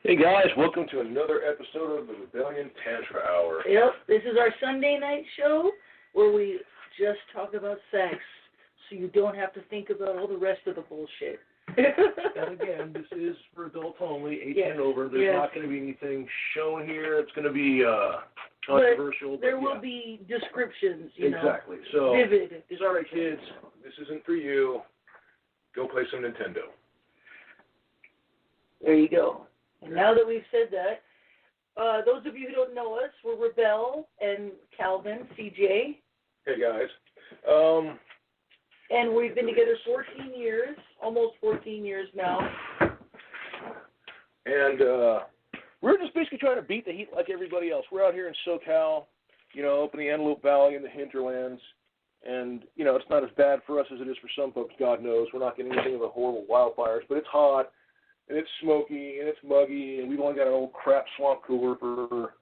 Hey guys, welcome to another episode of the Rebellion Tantra Hour. Yep, this is our Sunday night show where we just talk about sex, so you don't have to think about all the rest of the bullshit. And again, this is for adults only, 18 and over. There's not going to be anything shown here. It's going to be controversial. But there will be descriptions, you know. Exactly. So, vivid. Sorry kids, this isn't for you. Go play some Nintendo. There you go. And now that we've said that, those of you who don't know us, we're Rebel and Calvin, CJ. Hey guys. And we've been together 14 years, almost 14 years now. And we're just basically trying to beat the heat like everybody else. We're out here in SoCal, up in the Antelope Valley in the hinterlands. And, it's not as bad for us as it is for some folks, God knows. We're not getting anything of the horrible wildfires, but it's hot. And it's smoky, and it's muggy, and we've only got an old crap swamp cooler for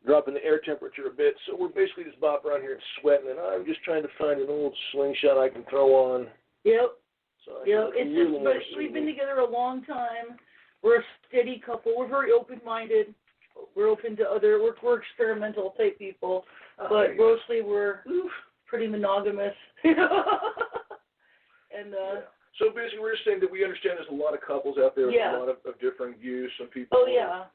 dropping the air temperature a bit. So we're basically just bopping around here and sweating, and I'm just trying to find an old slingshot I can throw on. Yep. So But we've been together a long time. We're a steady couple. We're very open-minded. We're open to we're experimental type people, but mostly we're pretty monogamous. And So basically, we're just saying that we understand there's a lot of couples out there with a lot of different views. Some people are,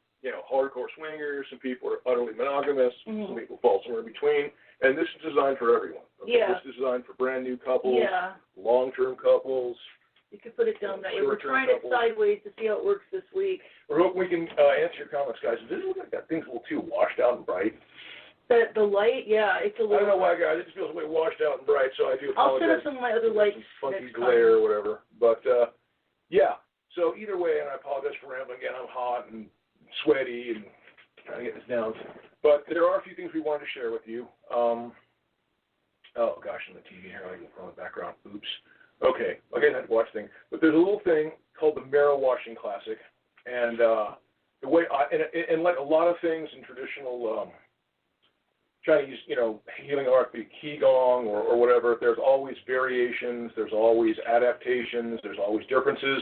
hardcore swingers. Some people are utterly monogamous. Mm-hmm. Some people fall somewhere in between. And this is designed for everyone. Okay? Yeah. This is designed for brand new couples, long-term couples. You could put it down that way. We're trying it sideways to see how it works this week. We're hoping we can answer your comments, guys. Does it look like that thing's a little too washed out and bright? The light, it's a little. I don't know why, guys. It just feels way washed out and bright, so I do apologize. I'll set up some of my other lights. Funky glare or whatever. But, so either way, and I apologize for rambling again. I'm hot and sweaty and trying to get this down. But there are a few things we wanted to share with you. On the TV here, I can put on the background. Oops. Okay, I have to watch things. But there's a little thing called the Marrow Washing Classic. And the way and like a lot of things in traditional Chinese, healing art, be Qigong or whatever, there's always variations, there's always adaptations, there's always differences.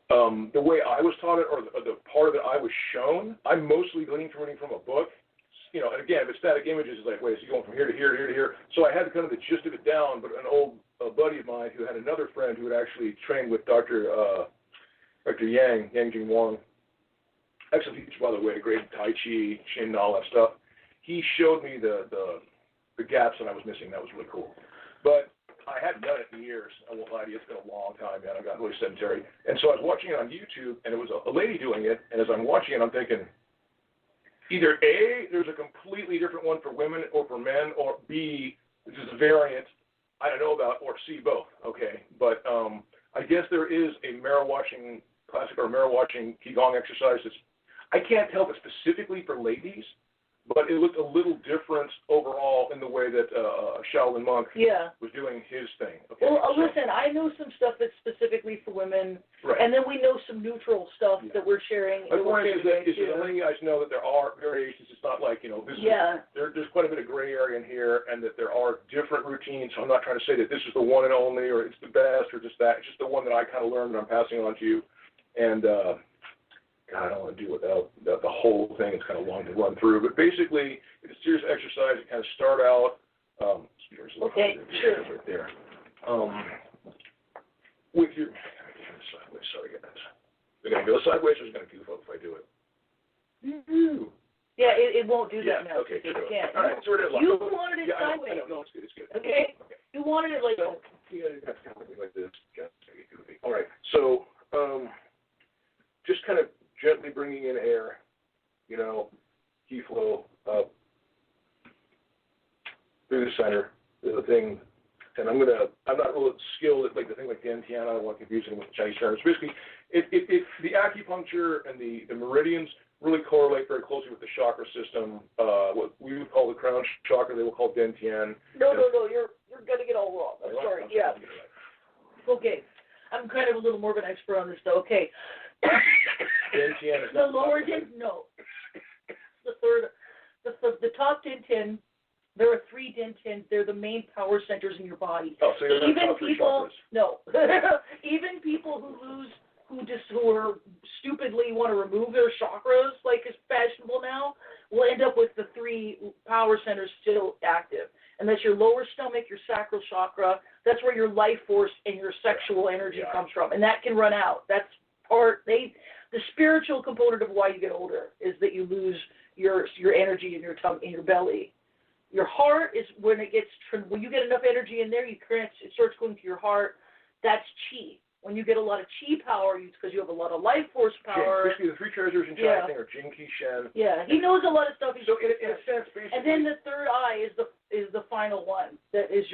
The way I was taught it, or the part of it I was shown, I'm mostly gleaning from a book. And again, if it's static images, it's like, wait, so you're going from here to here to here to here. So I had kind of the gist of it down, but an old buddy of mine who had another friend who had actually trained with Dr. Yang Jing Wang, excellent teacher, by the way, great Tai Chi, Shin, and all that stuff. He showed me the gaps that I was missing. That was really cool. But I hadn't done it in years. I won't lie to you. It's been a long time, man. I got really sedentary. And so I was watching it on YouTube, and it was a lady doing it. And as I'm watching it, I'm thinking, either A, there's a completely different one for women or for men, or B, this is a variant I don't know about, or C, both. Okay. But I guess there is a marrow washing classic or marrow washing Qigong exercise that's, I can't tell if it's specifically for ladies, but it looked a little different overall in the way that Shaolin monk was doing his thing. Okay, well, listen, I know some stuff that's specifically for women, right. And then we know some neutral stuff that we're sharing. My point is that letting you guys know that there are variations. It's not like, this is, there's quite a bit of gray area in here, and that there are different routines. So I'm not trying to say that this is the one and only, or it's the best, or just that. It's just the one that I kind of learned and I'm passing on to you. And God, I don't want to do without the whole thing. It's kind of long to run through. But basically, it's a serious exercise. You kind of start out. Okay, sure. Right there. With your sideways. Sorry, guys. They're going to go sideways, or is it going to goof up if I do it? Yeah, it won't do that now. Okay, it sure. can't. All right, so we're You wanted it sideways. I know. No, it's good. It's good. Okay. You wanted it like so, you got to kind of like this. All right. So, just kind of gently bringing in air, key flow up through the center, the thing. And I'm not really skilled at like the thing like Dantian. I don't want to confuse it with Chinese terms. Basically, the acupuncture and the meridians really correlate very closely with the chakra system. What we would call the crown chakra, they will call Dantian. No, you're gonna get all wrong. I'm sorry. Yeah. Okay. I'm kind of a little more of an expert on this, though. Okay. Dantian is the lower no. The third, the top Dantian. There are 3 Dantins. They're the main power centers in your body. Oh, so you're even not people, chakras. no, even people who who are stupidly want to remove their chakras, like is fashionable now, will end up with the 3 power centers still active. And that's your lower stomach, your sacral chakra. That's where your life force and your sexual energy comes from. And that can run out. That's the spiritual component of why you get older is that you lose your energy in your tongue, in your belly. Your heart is when you get enough energy in there, it starts going to your heart. That's chi. When you get a lot of chi power, it's because you have a lot of life force power. Basically, the 3 treasures in China thing are Jing, Qi, Shen. Yeah, he knows a lot of stuff. So in a sense, basically. And then the third eye is the final one. That is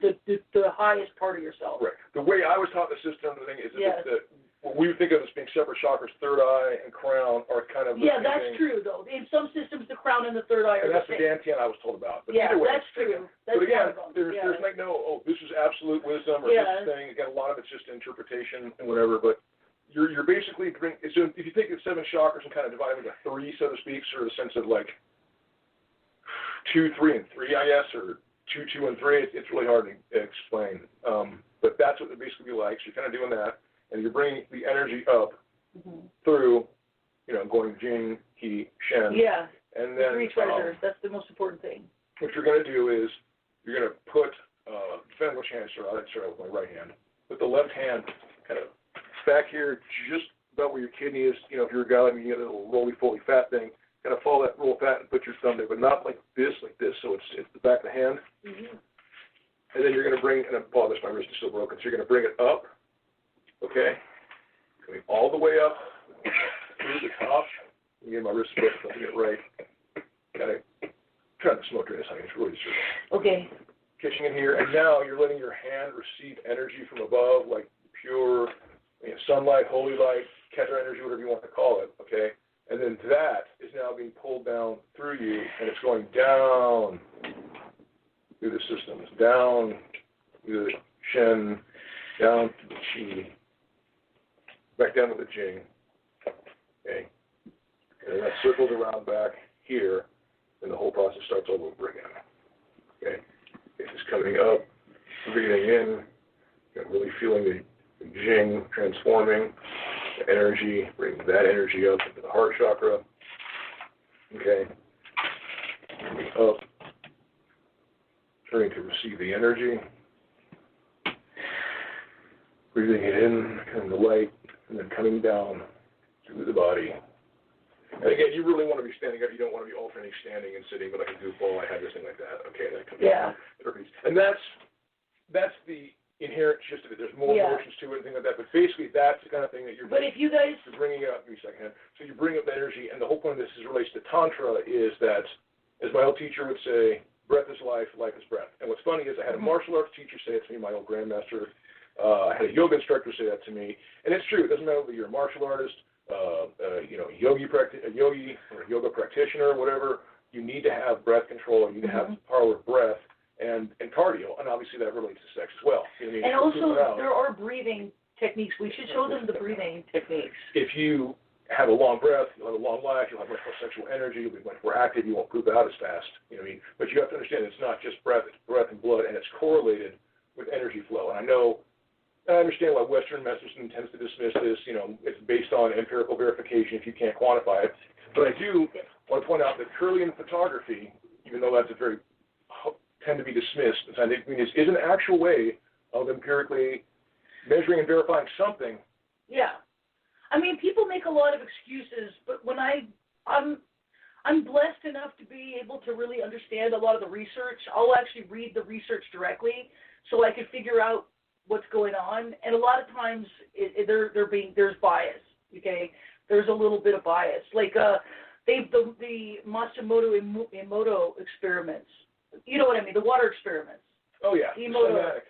the highest part of yourself. Right. The way I was taught the system, the thing is that what we think of as being separate chakras, third eye and crown, are kind of the same that's thing. True though. In some systems, the crown and the third eye are and that's the the same. Dantian I was told about. But yeah, either way, that's true. That's but again, one of them. there's like no, this is absolute wisdom or this thing. Again, a lot of it's just interpretation and whatever. But you're basically so if you take the 7 chakras and kind of divide them into 3, so to speak, sort of a sense of like 2, 3, and 3, I guess, or 2, 2, and 3. It's really hard to explain. But that's what it basically be like. So you're kind of doing that, and you're bringing the energy up through, going Jing, Qi, Shen. Yeah. And then 3 treasures. That's the most important thing. What you're going to do is you're going to put, depending on which hand I start with my right hand. Put the left hand kind of back here, just about where your kidney is. If you're a guy, you get a little roly-poly fat thing. Kind of follow that roll of fat and put your thumb there, but not like this. So it's the back of the hand. And then you're going to bring, and I apologize, my wrist is still broken. So you're going to bring it up. Okay. Coming all the way up through the top. Again, my wrist is broken, so I get it right. Kind of trying to smoke during this time. It's really disturbing. Okay. Catching in here, and now you're letting your hand receive energy from above, like pure sunlight, holy light, Keter energy, whatever you want to call it. Okay. And then that is now being pulled down through you, and it's going down through the systems, down through the Shen, down to the Qi, back down to the Jing. Okay. And that circles around back here, and the whole process starts all over again. Okay. It's just coming up, breathing in, really feeling the Jing transforming, the energy, bringing that energy up into the heart chakra. Okay. Coming up, turning to receive the energy, breathing it in, kind of the light, and then coming down through the body. And again, you really want to be standing up. You don't want to be alternating standing and sitting, but like a goofball, I have this thing like that. Okay, that comes down. And that's the inherent gist of it. There's more emotions to it and things like that, but basically that's the kind of thing that you're bringing up. Give me a second. So you bring up energy, and the whole point of this is relates to tantra is that, as my old teacher would say, breath is life, life is breath. And what's funny is I had a martial arts teacher say it to me, my old grandmaster. I had a yoga instructor say that to me, and it's true. It doesn't matter whether you're a martial artist, a yogi or a yoga practitioner, whatever. You need to have breath control. You need to have the power of breath and cardio, and obviously that relates to sex as well. And also, there are breathing techniques. We should show them the breathing techniques. If you have a long breath, you'll have a long life. You'll have much more sexual energy. You'll be much more active. You won't poop out as fast. But you have to understand it's not just breath. It's breath and blood, and it's correlated with energy flow. And I understand why Western medicine tends to dismiss this. It's based on empirical verification if you can't quantify it. But I do want to point out that Kirlian photography, even though that's tend to be dismissed, is an actual way of empirically measuring and verifying something. Yeah. People make a lot of excuses, but when I'm blessed enough to be able to really understand a lot of the research, I'll actually read the research directly so I can figure out what's going on. And a lot of times there's bias, okay? There's a little bit of bias. Like the Matsumoto Emoto experiments. You know what I mean, the water experiments. Oh, yeah. Emoto.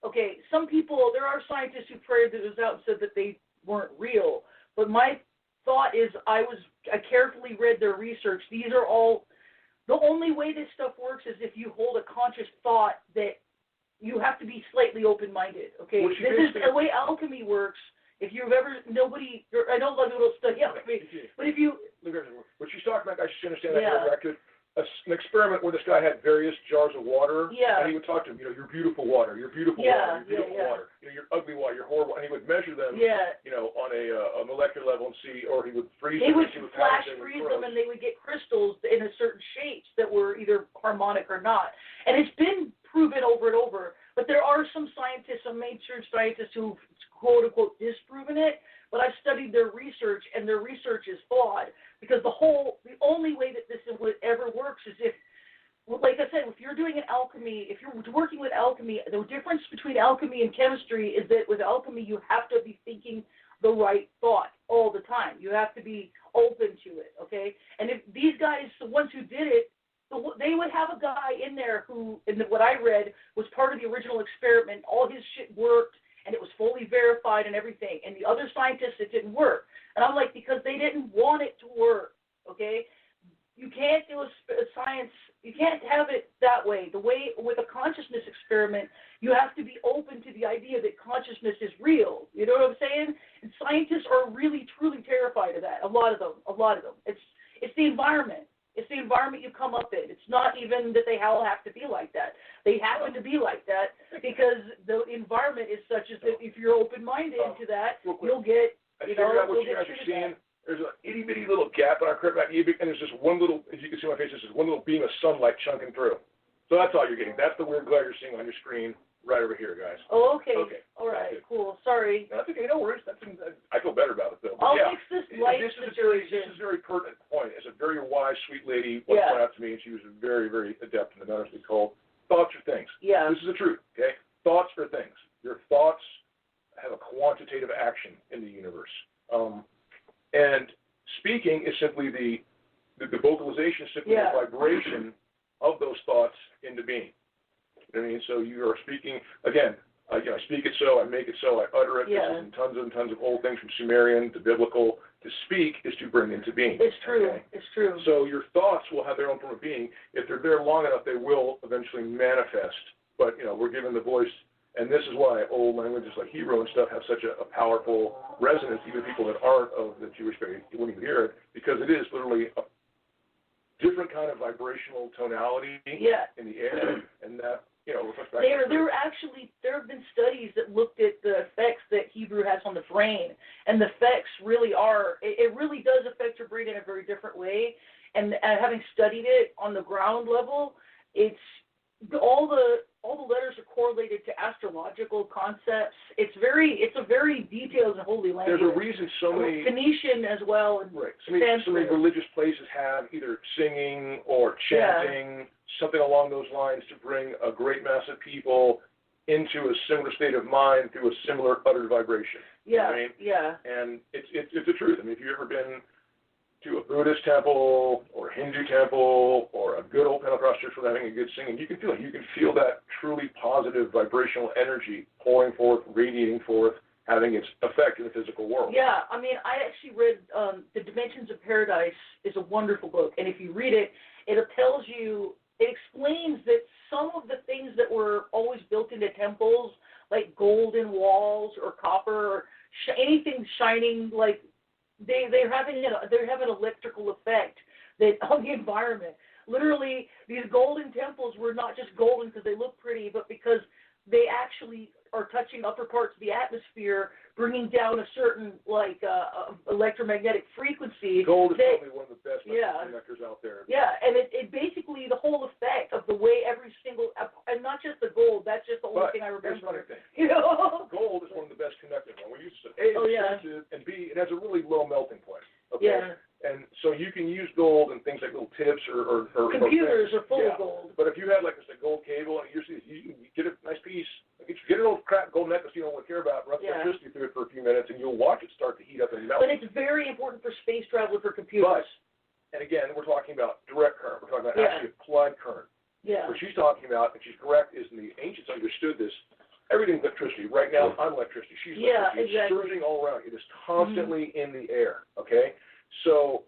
Okay, some people, there are scientists who prayed this out and said that they weren't real. But my thought is I carefully read their research. These are all, the only way this stuff works is if you hold a conscious thought that you have to be slightly open-minded, okay? This is the way alchemy works. If you've ever, I know a lot of people study alchemy, but if you... What she's talking about, I should understand that. an experiment where this guy had various jars of water, Yeah. and he would talk to him, your beautiful water, your beautiful water, your beautiful water, your ugly water, your horrible, and he would measure them, on a molecular level and see, or he would freeze them. He would flash freeze them, and they would get crystals in a certain shapes that were either harmonic or not. And it's been proven over and over, but there are some scientists, some mainstream scientists who've quote unquote disproven it. But I've studied their research, and their research is flawed because the only way that this ever works is if, like I said, if you're doing an alchemy, if you're working with alchemy, the difference between alchemy and chemistry is that with alchemy you have to be thinking the right thought all the time. You have to be open to it, okay? And if these guys, the ones who did it, they would have a guy in there who, in what I read, was part of the original experiment. All his shit worked, and it was fully verified and everything. And the other scientists, it didn't work. And I'm like, because they didn't want it to work, okay? You can't do a science, you can't have it that way. The way, with a consciousness experiment, you have to be open to the idea that consciousness is real. You know what I'm saying? And scientists are really, truly terrified of that, a lot of them. It's the environment. It's the environment you come up in. It's not even that they all have to be like that. They happen to be like that because the environment is such as that if you're open-minded to that, you'll get, I figured out what you guys are seeing. There's an itty-bitty little gap in our current map, and there's just one little, as you can see on my face, there's just one little beam of sunlight chunking through. So that's all you're getting. That's the weird glare you're seeing on your screen right over here, guys. Oh, okay. All right, cool. Sorry. No, that's okay. No worries. I feel better about it, though. I'll fix this light situation. This is a very pertinent point. It's a very wise, sweet lady once pointed out to me, and she was very, very adept in the medicine called thoughts are things. Yeah. This is the truth, okay? Thoughts are things. Your thoughts have a quantitative action in the universe. And speaking is simply the vocalization, simply the vibration of those thoughts into being. You know what I mean? So you are speaking, again, I speak it so, I make it so, I utter it. Yeah. This is in tons and tons of old things from Sumerian to biblical. To speak is to bring into being. It's true. Okay? It's true. So your thoughts will have their own form of being. If they're there long enough, they will eventually manifest. But, we're given the voice. And this is why old languages like Hebrew and stuff have such a powerful resonance. Even people that aren't of the Jewish faith wouldn't even hear it, because it is literally a different kind of vibrational tonality in the air, and that reflects back. There have been studies that looked at the effects that Hebrew has on the brain, and the effects really are. It really does affect your brain in a very different way. And having studied it on the ground level, it's all the letters are correlated to astrological concepts. It's a very detailed and holy language. There's a reason so many Phoenician as well. And right. So many religious places have either singing or chanting, something along those lines, to bring a great mass of people into a similar state of mind through a similar uttered vibration. Yeah. You know what I mean? Yeah. And it's the truth. I mean, if you've ever been to a Buddhist temple or a Hindu temple or a good old Pentecostal church with having a good singing, you can feel it. You can feel that truly positive vibrational energy pouring forth, radiating forth, having its effect in the physical world. Yeah, I mean, I actually read The Dimensions of Paradise is a wonderful book, and if you read it, it explains that some of the things that were always built into temples, like golden walls or copper or anything shining, like they have an electrical effect that on the environment. Literally, these golden temples were not just golden because they look pretty, but because they actually are touching upper parts of the atmosphere, bringing down a certain electromagnetic frequency. Gold is probably one of the best conductors out there. Yeah, and it basically, the whole effect of the way every single, and not just the gold, that's just the only thing I remember. Here's the thing. Gold is one of the best conductors. When we use it, A, it's expensive, and B, it has a really low melting point. Okay? Yeah. And so you can use gold and things like little tips or computers are full of gold. But if you had like a gold cable and you can get a nice piece, get an old crap gold necklace you don't want to care about, run electricity through it for a few minutes, and you'll watch it start to heat up and melt. But it's very important for space travel for computers. And again, we're talking about direct current. We're talking about actually applied current. Yeah. What she's talking about, and she's correct, is the ancients understood this. Everything's electricity. Right now, I'm electricity. She's electricity. Exactly. It's surging all around. It is constantly in the air, okay? So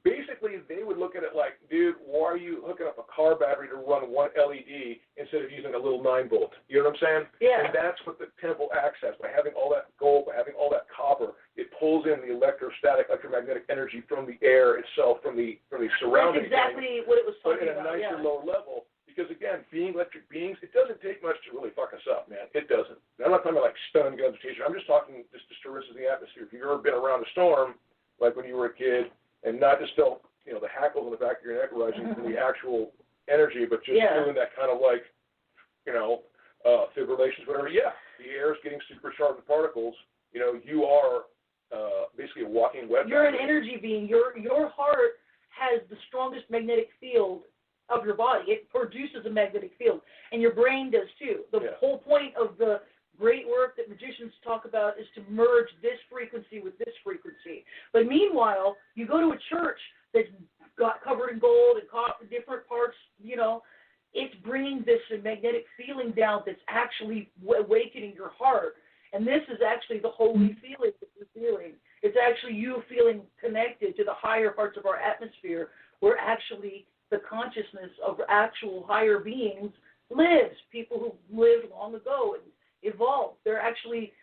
basically they would look at it like, dude, why are you hooking up a car battery to run one LED instead of using a little 9-volt? You know what I'm saying? Yeah. And that's what the temple acts as. By having all that gold, by having all that copper, it pulls in the electromagnetic energy from the air itself, from the surrounding. That's exactly what it was talking about. But in a nicer, lower level. Because, again, being electric beings, it doesn't take much to really fuck us up, man. It doesn't. And I'm not talking about, like, stun guns or teacher. I'm just talking just disturbances in the atmosphere. If you've ever been around a storm, like when you were a kid, and not just felt, the hackles on the back of your neck rising from the actual energy, but just feeling that kind of, like, fibrillations, whatever. Yeah, the air is getting supercharged with particles. You are basically a walking web. You're an energy being. Your heart has the strongest magnetic field of your body. It produces a magnetic field, and your brain does too. The whole point of the great work that magicians talk about is to merge this frequency with this frequency. But meanwhile, you go to a church that's got covered in gold and different parts, it's bringing this magnetic feeling down that's actually awakening your heart. And this is actually the holy feeling that you're feeling. It's actually you feeling connected to the higher parts of our atmosphere, where actually the consciousness of actual higher beings lives. People who lived long ago and evolved. They're actually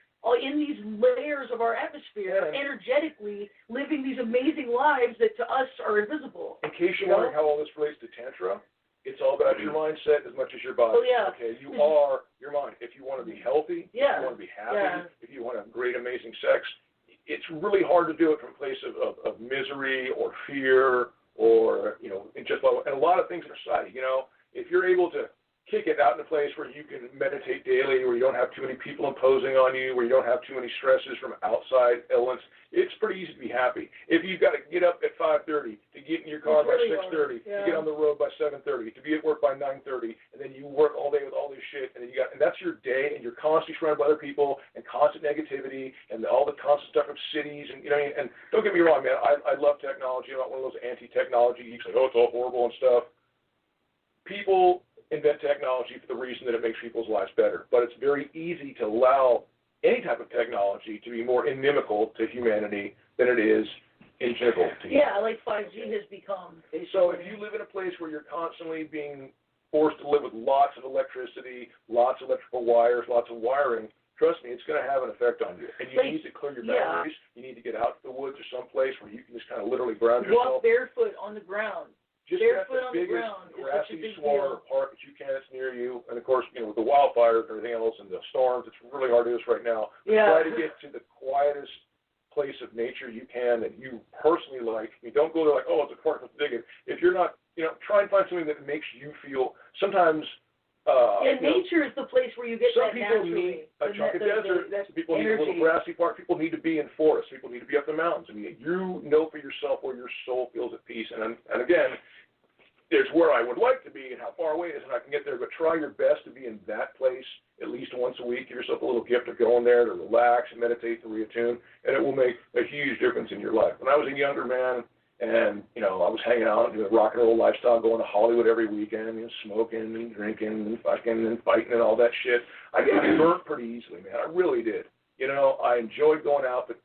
in these layers of our atmosphere, energetically living these amazing lives that to us are invisible. In case you're wondering how all this relates to Tantra, it's all about your mindset as much as your body. Oh, yeah. Okay, you are your mind. If you want to be healthy, if you want to be happy, if you want to have great, amazing sex, it's really hard to do it from a place of misery or fear or, and a lot of things in society. If you're able to kick it out in a place where you can meditate daily, where you don't have too many people imposing on you, where you don't have too many stresses from outside elements, it's pretty easy to be happy. If you've got to get up at 5:30, to get in your car by 6:30, to get on the road by 7:30, to be at work by 9:30, and then you work all day with all this shit, and then and that's your day, and you're constantly surrounded by other people, and constant negativity, and all the constant stuff of cities, and and don't get me wrong, man, I love technology. I'm not one of those anti-technology geeks like, oh, it's all horrible and stuff. People invent technology for the reason that it makes people's lives better. But it's very easy to allow any type of technology to be more inimical to humanity than it is integral to humanity. Yeah, like 5G has become. Basically. So if you live in a place where you're constantly being forced to live with lots of electricity, lots of electrical wires, lots of wiring, trust me, it's going to have an effect on you. And you need to clear your batteries. You need to get out to the woods or someplace where you can just kind of literally ground yourself. Walk barefoot on the ground. Just barefoot on the ground. Grassy, smaller park that you can that's near you. And, of course, with the wildfires and everything else and the storms, it's really hard to do this right now. Try to get to the quietest place of nature you can that you personally like. I mean, don't go there like, oh, it's a park, let's dig it. If you're not, try and find something that makes you feel, sometimes, nature is the place where you get that naturally. Some people need a chunk of desert. Some people need a little grassy park. People need to be in forests. People need to be up in the mountains. I mean, you know for yourself where your soul feels at peace. And again, there's where I would like to be and how far away it is, and I can get there. But try your best to be in that place at least once a week. Give yourself a little gift of going there to relax and meditate and reattune, and it will make a huge difference in your life. When I was a younger man, and, I was hanging out, doing a rock and roll lifestyle, going to Hollywood every weekend, smoking and drinking and fucking and fighting and all that shit. I got burnt pretty easily, man. I really did. I enjoyed going out, but,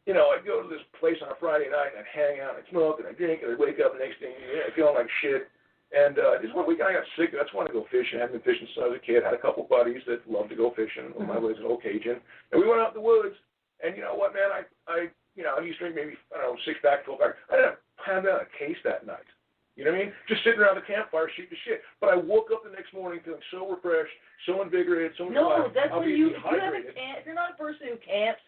I'd go to this place on a Friday night, and I'd hang out, and I'd smoke, and I'd drink, and I'd wake up the next day, feeling like shit. And just one weekend I got sick. I just wanted to go fishing. I hadn't been fishing since I was a kid. I had a couple buddies that loved to go fishing. One of my buddies was an old Cajun. And we went out in the woods, and you know what, man, I used to drink maybe, 6-pack, 12-pack. I didn't have a case that night. You know what I mean? Just sitting around the campfire shooting the shit. But I woke up the next morning feeling so refreshed, so invigorated, so much alive. No, that's when if you're not a person who camps,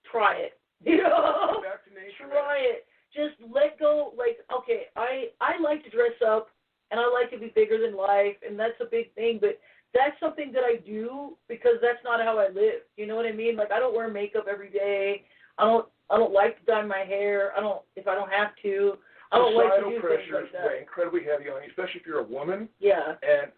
try it. Back to nature, try it. Just let go. Like, okay, I like to dress up, and I like to be bigger than life, and that's a big thing. But that's something that I do because that's not how I live. You know what I mean? Like, I don't wear makeup every day. I don't like to dye my hair. If I don't have to. I don't like to do things like that. Weigh incredibly heavy on you, especially if you're a woman. Yeah. And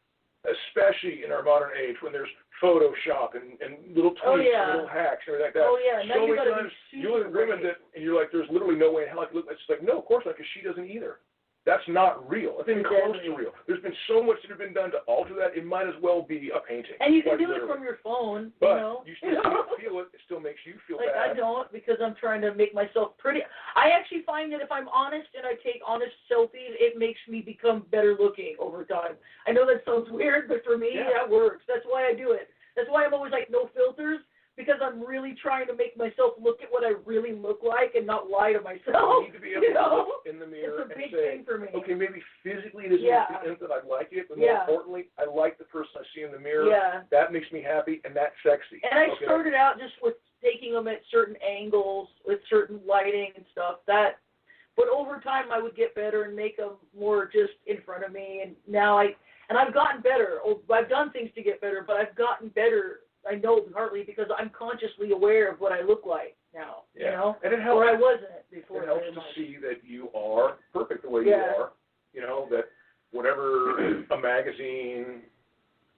especially in our modern age when there's Photoshop and little tweaks and little hacks and everything like that. Oh, yeah. Now so you many times you look at women and you're like, there's literally no way in hell I could look. It's like, no, of course not, because she doesn't either. That's not real. It's even close to real. There's been so much that has been done to alter that, it might as well be a painting. And you can do it from your phone, but you know. You still can't feel it. It still makes you feel like, bad. I don't, because I'm trying to make myself pretty. I actually find that if I'm honest and I take honest selfies, it makes me become better looking over time. I know that sounds weird, but for me, that works. That's why I do it. That's why I'm always like, no filters. Because I'm really trying to make myself look at what I really look like and not lie to myself. You need to be able to look in the mirror it's a big and say, thing for me. okay, maybe physically it isn't the end that I like it, but more importantly, I like the person I see in the mirror. Yeah. That makes me happy, and that's sexy. And I started out just with taking them at certain angles, with certain lighting and stuff. But over time, I would get better and make them more just in front of me. And now I've gotten better. I've done things to get better, but I've gotten better. I know partly because I'm consciously aware of what I look like now, you know, and it helps, or I wasn't before. It helps to see that you are perfect the way you are, you know, that whatever a magazine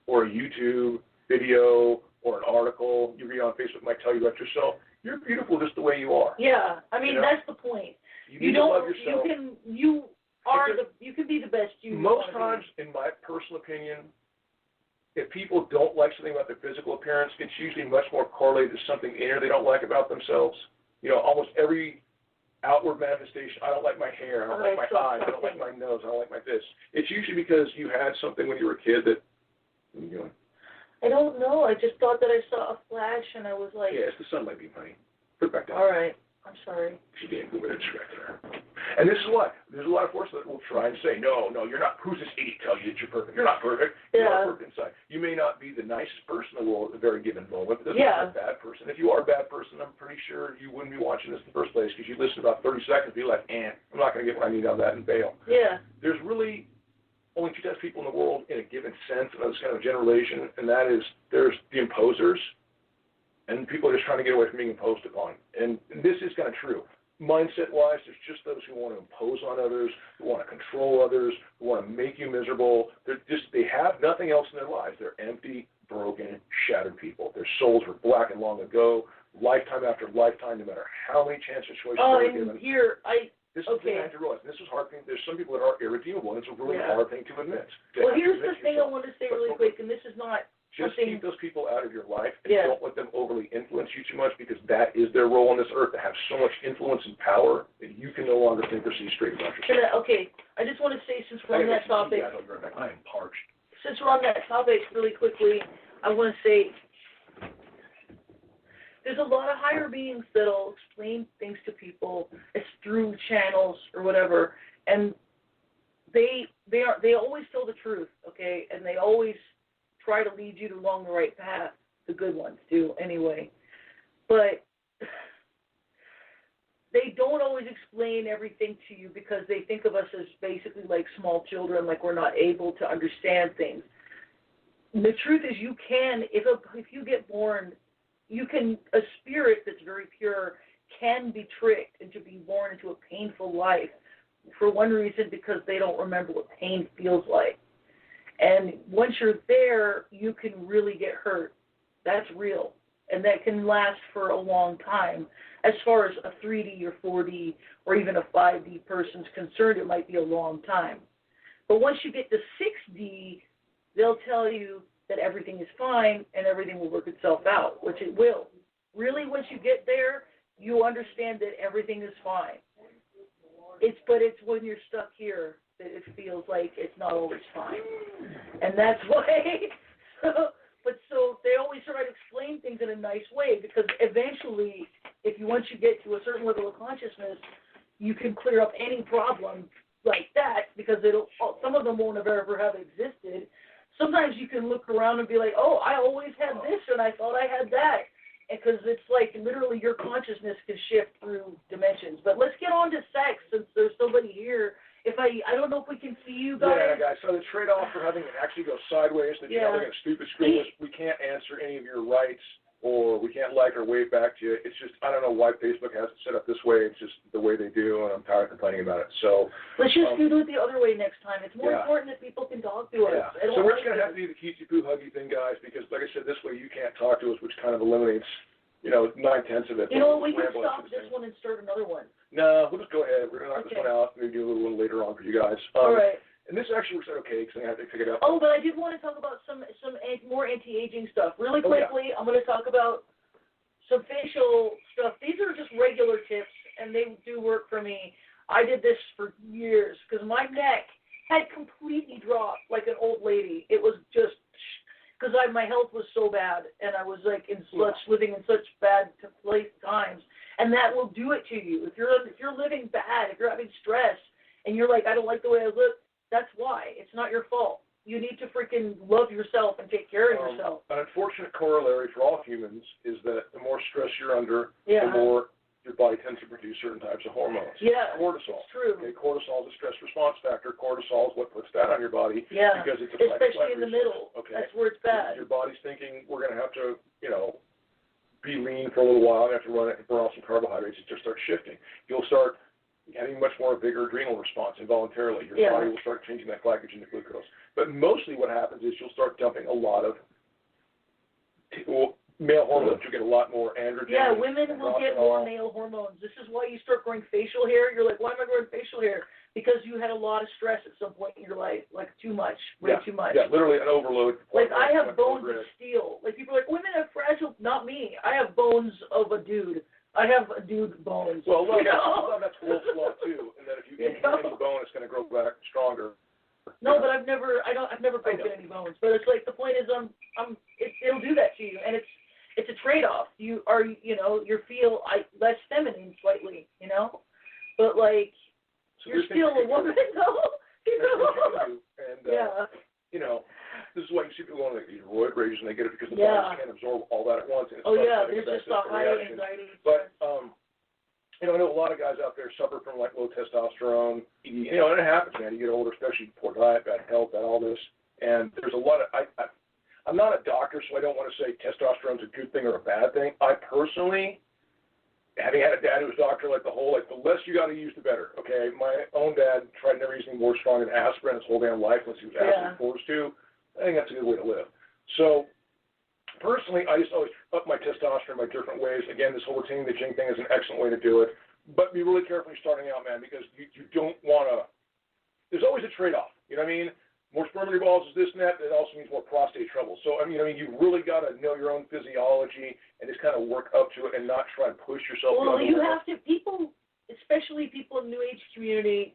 or a YouTube video or an article you read on Facebook might tell you about yourself, you're beautiful just the way you are. Yeah, I mean, that's the point. You don't love yourself. You can be the best you most times, in my personal opinion, if people don't like something about their physical appearance, it's usually much more correlated to something inner they don't like about themselves. You know, almost every outward manifestation, I don't like my hair, I don't like my eyes, I don't like my nose, I don't like my this. It's usually because you had something when you were a kid that, what are you doing? I don't know. I just thought that I saw a flash and I was like. Yeah, it's the sunlight beam, honey. Put it back down. All right. I'm sorry. She didn't go with it, distracted her. And this is what? There's a lot of forces that will try and say, no, you're not. Who's this idiot tell you that you're perfect? You're not perfect. You're not perfect inside. You may not be the nicest person in the world at a very given moment, but doesn't make you a bad person. If you are a bad person, I'm pretty sure you wouldn't be watching this in the first place because you listen about 30 seconds and be like, I'm not going to get what I need out of that and bail. Yeah. There's really only two types of people in the world in a given sense, and that's kind of generalization, and that is there's the imposers, and people are just trying to get away from being imposed upon. And this is kind of true. Mindset-wise, there's just those who want to impose on others, who want to control others, who want to make you miserable. They have nothing else in their lives. They're empty, broken, shattered people. Their souls were blackened long ago, lifetime after lifetime, no matter how many chances or choices they were given. This is the thing I had to realize. This is a hard thing. There's some people that are irredeemable, and it's a really hard thing to admit. Well, here's the thing I want to say really quick, and this is not just keep those people out of your life and don't let them overly influence you too much because that is their role on this earth, to have so much influence and power that you can no longer think or see straight about yourself. Okay, I just want to say, since we're on that topic, I am parched. Since we're on that topic really quickly, I want to say there's a lot of higher beings that'll explain things to people through channels or whatever, and they always tell the truth, okay, and they always try to lead you along the right path. The good ones do, anyway. But they don't always explain everything to you because they think of us as basically like small children, like we're not able to understand things. The truth is you can, if you get born, a spirit that's very pure can be tricked into being born into a painful life for one reason, because they don't remember what pain feels like. And once you're there, you can really get hurt. That's real. And that can last for a long time. As far as a 3D or 4D or even a 5D person's concerned, it might be a long time. But once you get to 6D, they'll tell you that everything is fine and everything will work itself out, which it will. Really, once you get there, you understand that everything is fine. But it's when you're stuck here that it feels like it's not always fine. And that's why, so they always try to explain things in a nice way, because eventually, once you get to a certain level of consciousness, you can clear up any problem like that, because some of them won't ever have existed. Sometimes you can look around and be like, oh, I always had this and I thought I had that. Because it's like literally your consciousness can shift through dimensions. But let's get on to sex, since there's somebody here. I don't know if we can see you guys. Yeah, guys. So the trade-off for having it actually go sideways, that you're having a stupid screen, is we can't answer any of your rights, or we can't like or wave back to you. It's just, I don't know why Facebook has it set up this way. It's just the way they do, and I'm tired of complaining about it. So let's just do it the other way next time. It's more important that people can talk to us. Yeah. So we're just going to have to do the cutesy poo huggy thing, guys, because like I said, this way you can't talk to us, which kind of eliminates 9/10 of it. You know what, we can stop this one and start another one. No, we'll just go ahead. We're going to knock this one out, maybe do a little one later on for you guys. All right. And this actually works out okay, because I have to figure it out. Oh, but I did want to talk about some more anti-aging stuff. Really quickly, I'm going to talk about some facial stuff. These are just regular tips, and they do work for me. I did this for years, because my neck had completely dropped like an old lady. It was just, because my health was so bad, and I was like living in such bad times, and that will do it to you. If you're living bad, if you're having stress, and you're like, I don't like the way I look, that's why. It's not your fault. You need to freaking love yourself and take care of yourself. An unfortunate corollary for all humans is that the more stress you're under, the more your body tends to produce certain types of hormones. Yeah, cortisol. It's true. Okay, cortisol is a stress response factor. Cortisol is what puts that on your body. Yeah, because it's especially in the middle. Okay, that's where it's bad. Your body's thinking we're going to have to, be lean for a little while and have to run it and burn off some carbohydrates. It just starts shifting. You'll start having much more vigor adrenal response involuntarily. Your body will start changing that glycogen to glucose. But mostly what happens is you'll start dumping a lot of male hormones. You'll get a lot more androgen. Yeah, women will get more male hormones. This is why you start growing facial hair. You're like, why am I growing facial hair? Because you had a lot of stress at some point in your life, like too much, way too much. Yeah, literally an overload. Like I have bones of steel. Like people are like, women have fragile, not me. I have bones of a dude. I have dude bones. Well, that's Wolf's Law too, and that if you gain any bone, it's going to grow back stronger. No, but I've never broken any bones. But it's like the point is, it'll do that to you, and it's a trade-off. You feel less feminine slightly, but like so you're still a woman, though. And this is why you see people going like these roid rages, and they get it because the body can't absorb all that at once. And there's just a high anxiety. But I know a lot of guys out there suffer from like low testosterone. And it happens, man. You get older, especially poor diet, bad health, all this. And there's a lot of I'm not a doctor, so I don't want to say testosterone's a good thing or a bad thing. I personally, having had a dad who was a doctor, the less you got to use, the better. Okay, my own dad tried never using more strong than aspirin his whole damn life unless he was absolutely forced to. I think that's a good way to live. So, personally, I just always up my testosterone by different ways. Again, this whole retaining the Jing thing is an excellent way to do it. But be really careful starting out, man, because you don't want to. There's always a trade-off. You know what I mean? More sperm in your balls is this and that. It also means more prostate trouble. So, you really got to know your own physiology and just kind of work up to it and not try and push yourself. Well, you have to. People, especially people in the New Age community,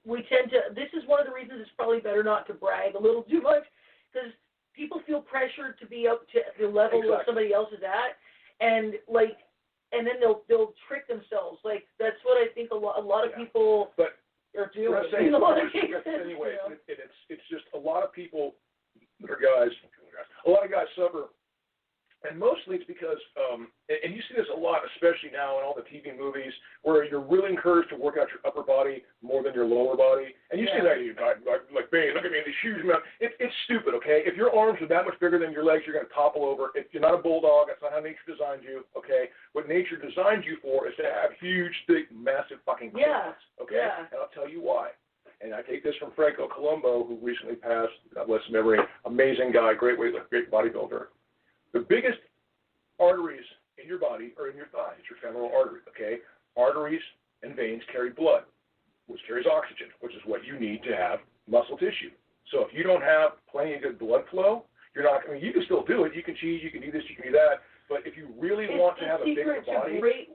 we tend to. This is one of the reasons it's probably better not to brag a little too much. Because people feel pressured to be up to the level that somebody else is at, and then they'll trick themselves. Like that's what I think a lot of people are doing. In a lot of cases, anyway, it's just a lot of people that are guys. A lot of guys suffer. And mostly it's because, and you see this a lot, especially now in all the TV movies, where you're really encouraged to work out your upper body more than your lower body. And you see that, like, man, look at me, these huge amounts. It's stupid, okay? If your arms are that much bigger than your legs, you're going to topple over. If you're not a bulldog, that's not how nature designed you, okay? What nature designed you for is to have huge, thick, massive fucking quads, okay? And I'll tell you why. And I take this from Franco Colombo, who recently passed, God bless his memory, amazing guy, great bodybuilder. The biggest arteries in your body are in your thighs, your femoral artery, okay? Arteries and veins carry blood, which carries oxygen, which is what you need to have muscle tissue. So if you don't have plenty of good blood flow, you're not, you can still do it. You can cheat, you can do this, you can do that. But if you really want to have a bigger body. Great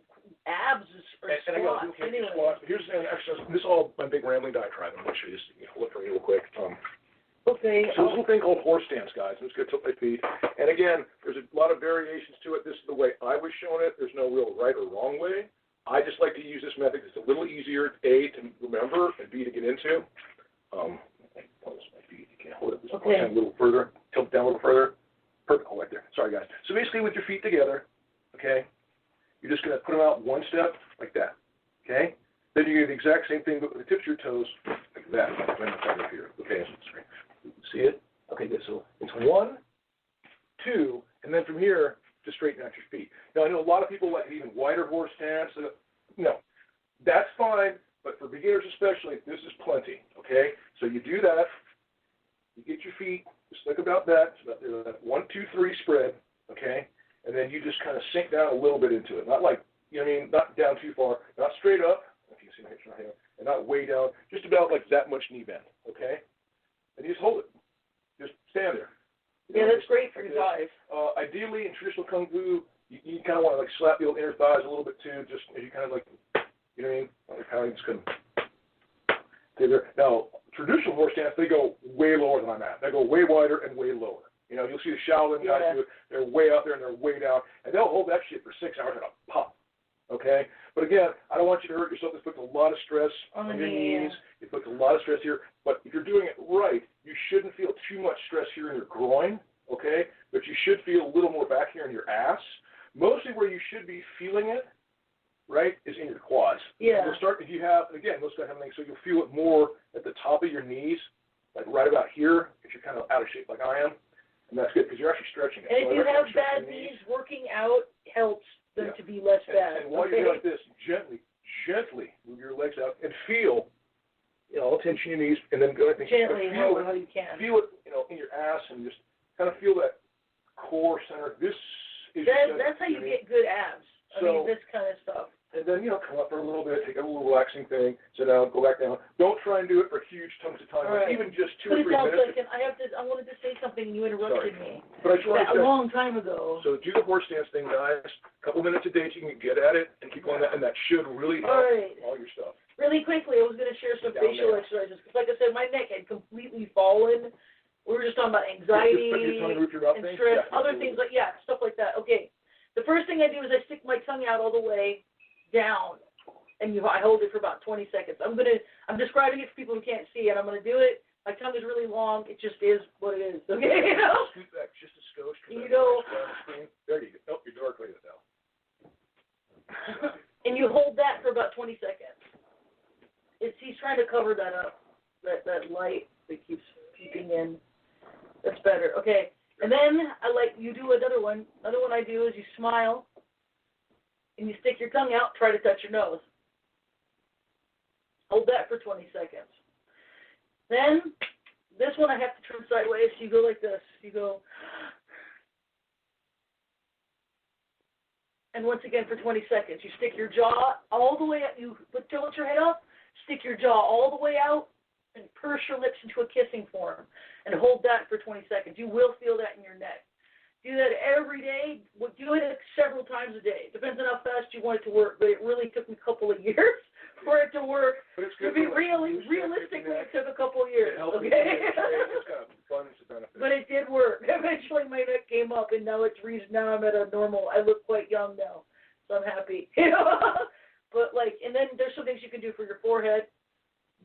abs or squats. Squats. Here's an exercise. This is all my big rambling diatribe. I'm going to show you this. Look for me real quick. Okay. So there's a little thing called horse stance, guys. I'm just going to tilt my feet. And again, there's a lot of variations to it. This is the way I was showing it. There's no real right or wrong way. I just like to use this method. It's a little easier, A, to remember, and B, to get into. Pause my feet. You can't hold it. Just a little further. Tilt it down a little further. Perfect. Oh, right there. Sorry, guys. So basically, with your feet together, okay, you're just going to put them out one step like that, okay? Then you do the exact same thing, but with the tips of your toes like that. Right here. Okay, sorry. See it? Okay, good. So it's 1, 2, and then from here, just straighten out your feet. Now, I know a lot of people like an even wider horse stance. No, that's fine, but for beginners especially, this is plenty, okay? So you do that. You get your feet, just think about that. It's about 1, 2, 3 spread, okay? and then you just kind of sink down a little bit into it. Not like, you know what I mean, not down too far, not straight up, if you see my hips right here, and not way down, just about like that much knee bend, okay? And you just hold it. Just stand there. Yeah, that's great for your thighs. Ideally, in traditional Kung Fu, you kind of want to like slap the old inner thighs a little bit too, just as you kind of like, you know what I mean? Like kind of just kind of stay there. Now, traditional horse stance, they go way lower than I'm at. They go way wider and way lower. You know, you'll see the Shaolin guys do it. They're way out there and they're way down, and they'll hold that shit for 6 hours at a pop. Okay? But again, I don't want you to hurt yourself. This puts a lot of stress on your knees. It puts a lot of stress here. But if you're doing it right, you shouldn't feel too much stress here in your groin, okay? But you should feel a little more back here in your ass. Mostly where you should be feeling it, right, is in your quads. Yeah. You'll start, if you have, again, most guys have things, so you'll feel it more at the top of your knees, like right about here, if you're kind of out of shape like I am. And that's good, because you're actually stretching it. And if you have bad knees, working out helps them to be less bad. And while you're doing like this, gently move your legs out and feel, you know, tension in your knees, and then go ahead and gently hold it how you can. Feel it, you know, in your ass, and just kind of feel that core center. This is that's how you get good abs. I mean, this kind of stuff. And then, you know, come up for a little bit, take a little relaxing thing, sit down, go back down. Don't try and do it for huge chunks of time, right. Like even just 2 or 3 minutes. I wanted to say something, and you interrupted me. But I just wanted to say, a long time ago. So do the horse stance thing, guys. A couple minutes a day so you can get at it and keep on that, and that should really help all your stuff. Really quickly, I was going to share some facial exercises, because like I said, my neck had completely fallen. We were just talking about anxiety and stress, other things like, stuff like that. Okay. The first thing I do is I stick my tongue out all the way down, and I hold it for about 20 seconds. I'm describing it for people who can't see, and I'm going to do it. My tongue is really long. It just is what it is. Okay, you know? Scoot back just a skosh. You go. There you go. Nope, you're dark like that now. And you hold that for about 20 seconds. He's trying to cover that up, that light that keeps peeping in. That's better. Okay. And then you do another one. Another one I do is you smile, and you stick your tongue out, try to touch your nose. Hold that for 20 seconds. Then, this one I have to turn sideways. You go like this. You go, and once again for 20 seconds. You stick your jaw all the way out. You tilt your head up, stick your jaw all the way out, and purse your lips into a kissing form, and hold that for 20 seconds. You will feel that in your neck. Do that every day. Do it several times a day. Depends on how fast you want it to work, but it really took me a couple of years for it to work. But it's to be realistically, it took a couple of years. Okay? It's got abundance of benefits. But it did work. Eventually, my neck came up, and now I'm at a normal. I look quite young now, so I'm happy. But and then there's some things you can do for your forehead.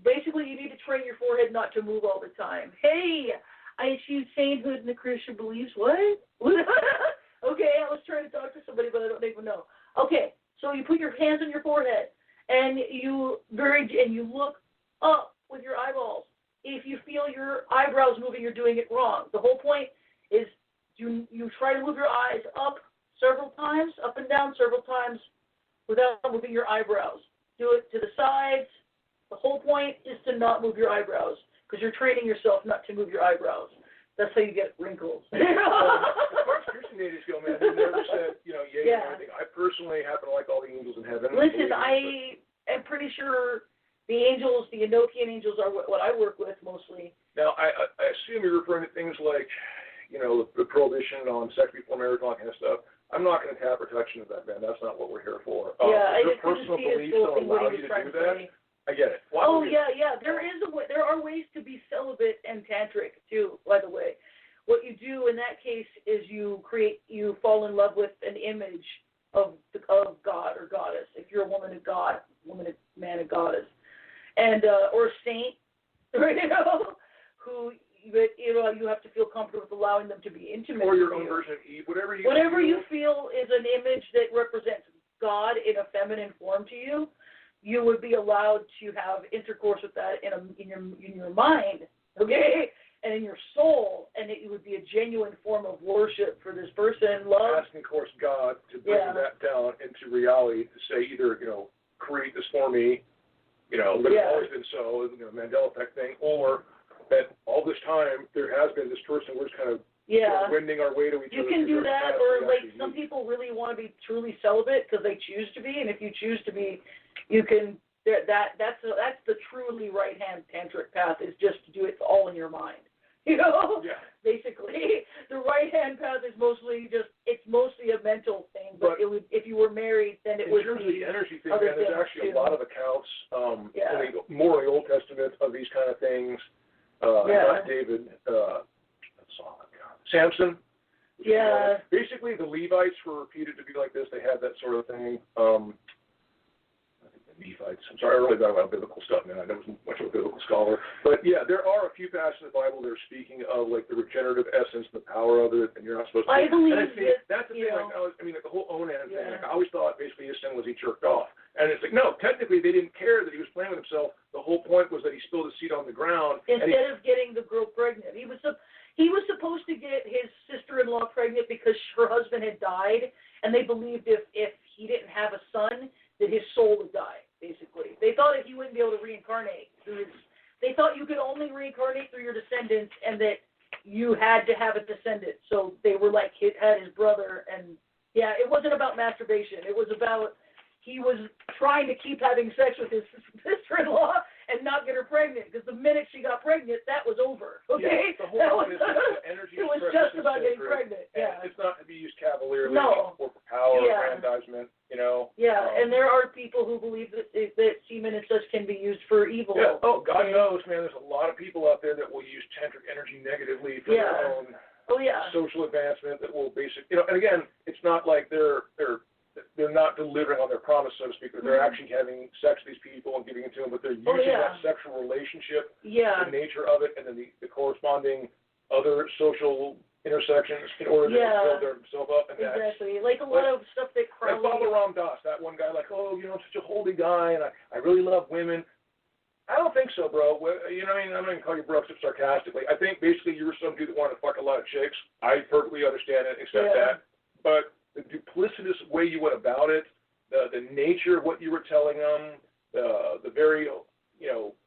Basically, you need to train your forehead not to move all the time. Hey, I achieved sainthood in the Christian beliefs. What? Okay, I was trying to talk to somebody, but I don't even know. Okay, so you put your hands on your forehead, and you look up with your eyeballs. If you feel your eyebrows moving, you're doing it wrong. The whole point is you try to move your eyes up several times, up and down several times, without moving your eyebrows. Do it to the sides. The whole point is to not move your eyebrows, because you're training yourself not to move your eyebrows. That's how you get wrinkles. As far as Christian deities go, man, they never said, or anything. I personally happen to like all the angels in heaven. Listen, I am pretty sure the angels, the Enochian angels, are what I work with mostly. Now, I assume you're referring to things like, the prohibition on sex before marriage, all that kind of stuff. I'm not going to tap or touch into that, man. That's not what we're here for. I your personal beliefs don't allow you to do that. I get it. There are ways to be celibate and tantric too, by the way. What you do in that case is you fall in love with an image of God or goddess. If you're a woman of God, man of goddess, and or a saint, who you have to feel comfortable with allowing them to be intimate. Or your own version of Eve, whatever you feel is an image that represents God in a feminine form to you. You would be allowed to have intercourse with that in your mind, okay, and in your soul, and it would be a genuine form of worship for this person. Love. Asking, of course, God to bring that down into reality, to say either, create this for me, but it's always been so, Mandela effect thing, or that all this time there has been this person we're just kind of, wending our way to each other. You can do that, or like some people really want to be truly celibate because they choose to be, and if you choose to be, you can. That's the truly right-hand tantric path, is just to do it all in your mind. Basically, the right-hand path is mostly a mental thing. But if you were married, then it would be. In terms of the energy thing, man, there's actually a lot of accounts in the more Old Testament of these kind of things. Not David. Samson. Basically, the Levites were reputed to be like this. They had that sort of thing. Nephites. I'm sorry, I really don't know about biblical stuff, man. I wasn't much of a biblical scholar. But yeah, there are a few passages in the Bible that are speaking of like the regenerative essence, the power of it, and you're not supposed to. I believe that's the thing. Like, like the whole Onan thing. Like, I always thought basically his sin was he jerked off, and it's like no, technically they didn't care that he was playing with himself. The whole point was that he spilled his seed on the ground instead of getting the girl pregnant. He was supposed to get his sister-in-law pregnant because her husband had died, and they believed if he didn't have a son, that his soul would die. Basically, they thought that he wouldn't be able to reincarnate they thought you could only reincarnate through your descendants, and that you had to have a descendant. So they were like, had his brother, and it wasn't about masturbation. It was about he was trying to keep having sex with his sister-in-law and not get her pregnant, because the minute she got pregnant, that was over. Okay, the whole point is the energy. It was just about getting pregnant. It's not to be used cavalierly or for power or aggrandizement. And there are people who believe that semen and such can be used for evil. Oh, God knows, man. There's a lot of people out there that will use tantric energy negatively for their own social advancement. That will basically, and again, it's not like they're not delivering on their promise, so to speak, but they're actually having sex with these people and giving it to them, but they're using that sexual relationship, the nature of it, and then the corresponding other social intersections in order to build themselves up. And exactly. Like a lot of stuff that Crowley... Like Balaram Das, that one guy, like, I'm such a holy guy, and I really love women. I don't think so, bro. You know what I mean? I'm not even calling you bro sarcastically. I think basically you were some dude that wanted to fuck a lot of chicks. I perfectly understand it, accept that. But the duplicitous way you went about it, the nature of what you were telling them, the very,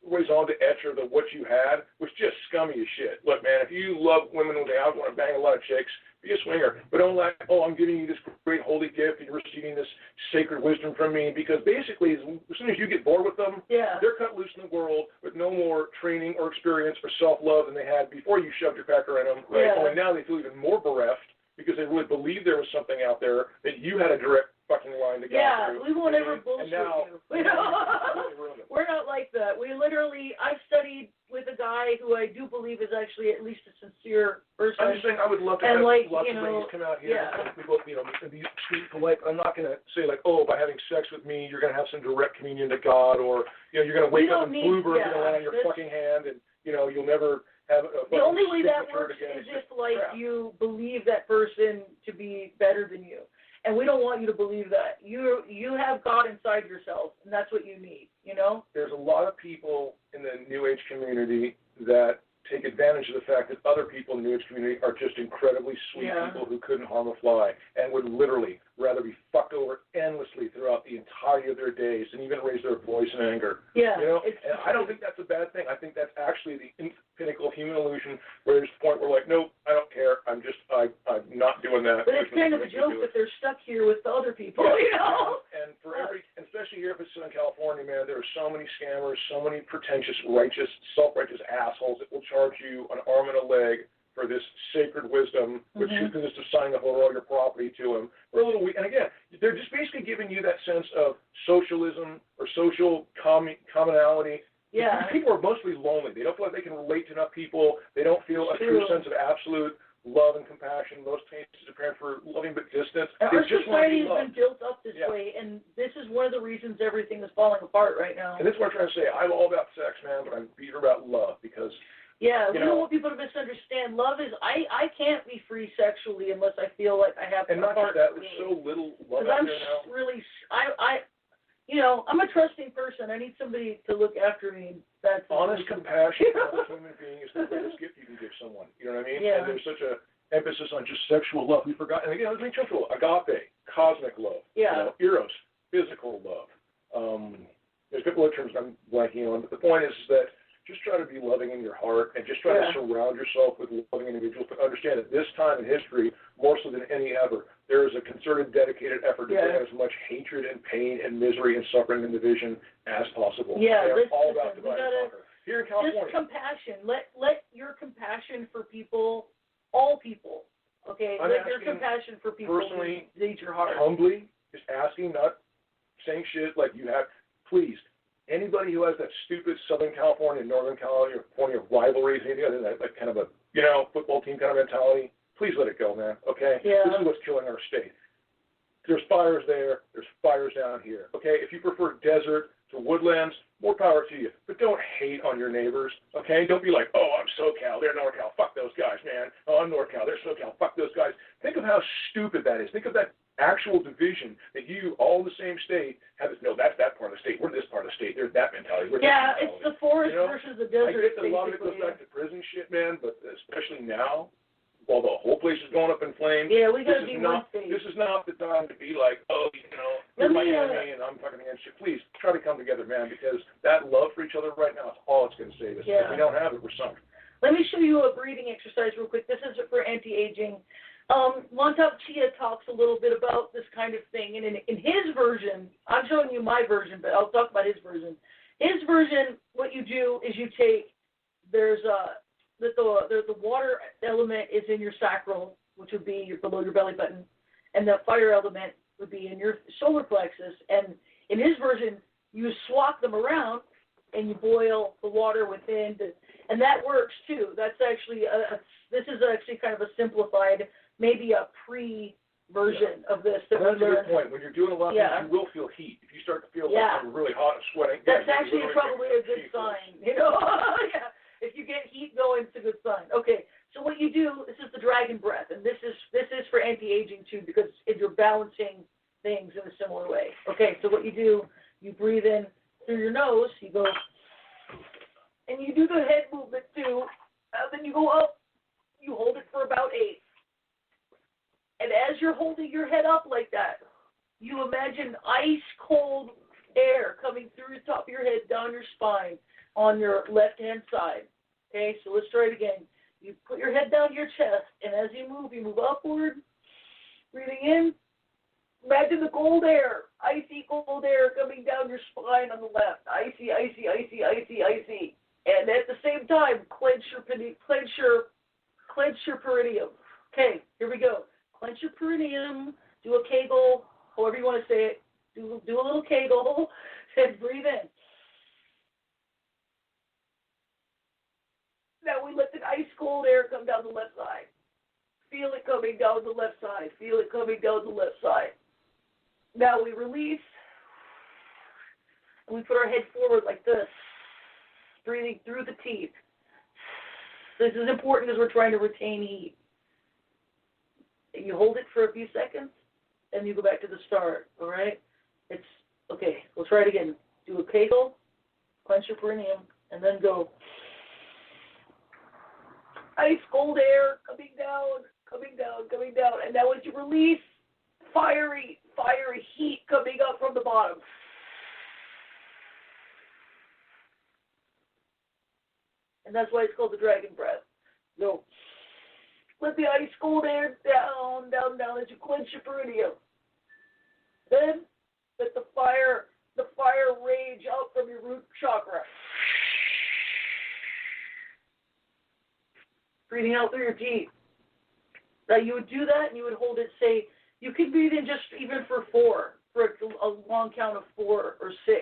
raison d'etre of what you had was just scummy as shit. Look, man, if you love women with I want to bang a lot of chicks, be a swinger. But don't like, I'm giving you this great holy gift and you're receiving this sacred wisdom from me. Because basically, as soon as you get bored with them, they're cut loose in the world with no more training or experience or self-love than they had before you shoved your pecker in them. Right? Only now they feel even more bereft, because they really believed there was something out there that you had a direct fucking line to go through. We won't ever bullshit you. We're not like that. I've studied with a guy who I do believe is actually at least a sincere person. I'm just saying I would love to have lots of ladies come out here and we both, be sweet, polite. I'm not going to say like, by having sex with me, you're going to have some direct communion to God, or, you're going to wake up and bluebirds are going to land on your fucking hand, and, you'll never have a the only way that works is if, you believe that person to be better than you. And we don't want you to believe that. You have God inside yourself, and that's what you need, There's a lot of people in the New Age community that take advantage of the fact that other people in the New Age community are just incredibly sweet people who couldn't harm a fly and would literally rather be fucked over endlessly throughout the entirety of their days and even raise their voice in anger. And I don't think that's a bad thing. I think that's actually the pinnacle of human illusion, where there's a point where like, nope, I don't care. I'm not doing that. But it's kind of a joke that they're stuck here with the other people, And for especially here in Southern California, man, there are so many scammers, so many pretentious, self-righteous assholes that will charge you an arm and a leg for this sacred wisdom, which consists of signing up all your property to them. We're a little weak. And again, they're just basically giving you that sense of socialism or social commonality. People are mostly lonely. They don't feel like they can relate to enough people. They don't feel a true sense of absolute love and compassion. Most cases are prepared for loving but distance. Our society has been built up this way, and this is one of the reasons everything is falling apart right now. And this is what I'm trying to say. I'm all about sex, man, but I'm bitter about love, because we don't want people to misunderstand. Love is, I can't be free sexually unless I feel like I have to. And not just that, there's so little love out there now. I'm a trusting person. I need somebody to look after me. That's honest compassion, honest human being is the greatest gift you can give someone. You know what I mean? And there's such a emphasis on just sexual love. We forgot, and again, let's make sexual agape, cosmic love. Eros, physical love. There's a couple of terms I'm blanking on, but the point is that just try to be loving in your heart and just try to surround yourself with loving individuals. But understand at this time in history, more so than any ever, there is a concerted, dedicated effort to bring as much hatred and pain and misery and suffering and division as possible. Yeah, they are all about divide and conquer. Here in California. Just compassion. Let your compassion for people, all people, okay? Let your compassion for people personally, lead your heart. Humbly, just asking, not saying shit like you have, please. Anybody who has that stupid Southern California, Northern California rivalries, anything other than that kind of a, football team kind of mentality, please let it go, man, okay? Yeah. This is what's killing our state. There's fires there. There's fires down here, okay? If you prefer desert to woodlands, more power to you. But don't hate on your neighbors, okay? Don't be like, oh, I'm SoCal, they're NorCal, fuck those guys, man. Oh, I'm NorCal, they're SoCal, fuck those guys. Think of how stupid that is. Think of that actual division that you, all in the same state, have this, no, that's that part of the state. We're this part of the state. There's that mentality. It's the forest versus the desert. I get that a lot of it goes back to prison shit, man, but especially now, while the whole place is going up in flames, we got to be one state. This is not the time to be like, oh, you're my enemy and I'm fucking against you. Please, try to come together, man, because that love for each other right now is all it's going to save us. If we don't have it, we're sunk. Let me show you a breathing exercise real quick. This is for anti-aging. Montauk Chia talks a little bit about this kind of thing, and in his version, I'm showing you my version, but I'll talk about his version. His version, what you do is you take, the water element is in your sacral, which would be below your belly button, and the fire element would be in your solar plexus. And in his version, you swap them around, and you boil the water within, and that works too. That's actually this is actually kind of a simplified, maybe a pre-version of this. That's a good point. When you're doing a lot of things, you will feel heat. If you start to feel like you're really hot and sweating, that's actually probably a good sign. If you get heat going, it's a good sign. Okay, so what you do, this is the dragon breath, and this is for anti-aging too, because you're balancing things in a similar way. Okay, so what you do, you breathe in through your nose, you go, and you do the head movement too, then you go up, you hold it for about 8. And as you're holding your head up like that, you imagine ice-cold air coming through the top of your head, down your spine, on your left-hand side. Okay, so let's try it again. You put your head down your chest, and as you move upward, breathing in. Imagine the cold air, icy cold air coming down your spine on the left. Icy, icy, icy, icy, icy. And at the same time, clench your perineum. Okay, here we go. Clench your perineum, do a Kegel, however you want to say it. Do a little Kegel, and breathe in. Now we let the ice cold air come down the left side. Feel it coming down the left side. Feel it coming down the left side. Now we release, and we put our head forward like this, breathing through the teeth. This is important because we're trying to retain heat. And you hold it for a few seconds, and you go back to the start, all right? Okay, we'll try it again. Do a Kegel, clench your perineum, and then go. Ice cold air coming down, coming down, coming down. And now as you release, fiery heat coming up from the bottom. And that's why it's called the dragon breath. So let the ice cold air down, down, down as you clench your perineum. Then let the fire rage out from your root chakra. Breathing out through your teeth. Now you would do that and you would hold it, say, you could breathe in just even for 4, for a long count of 4 or 6.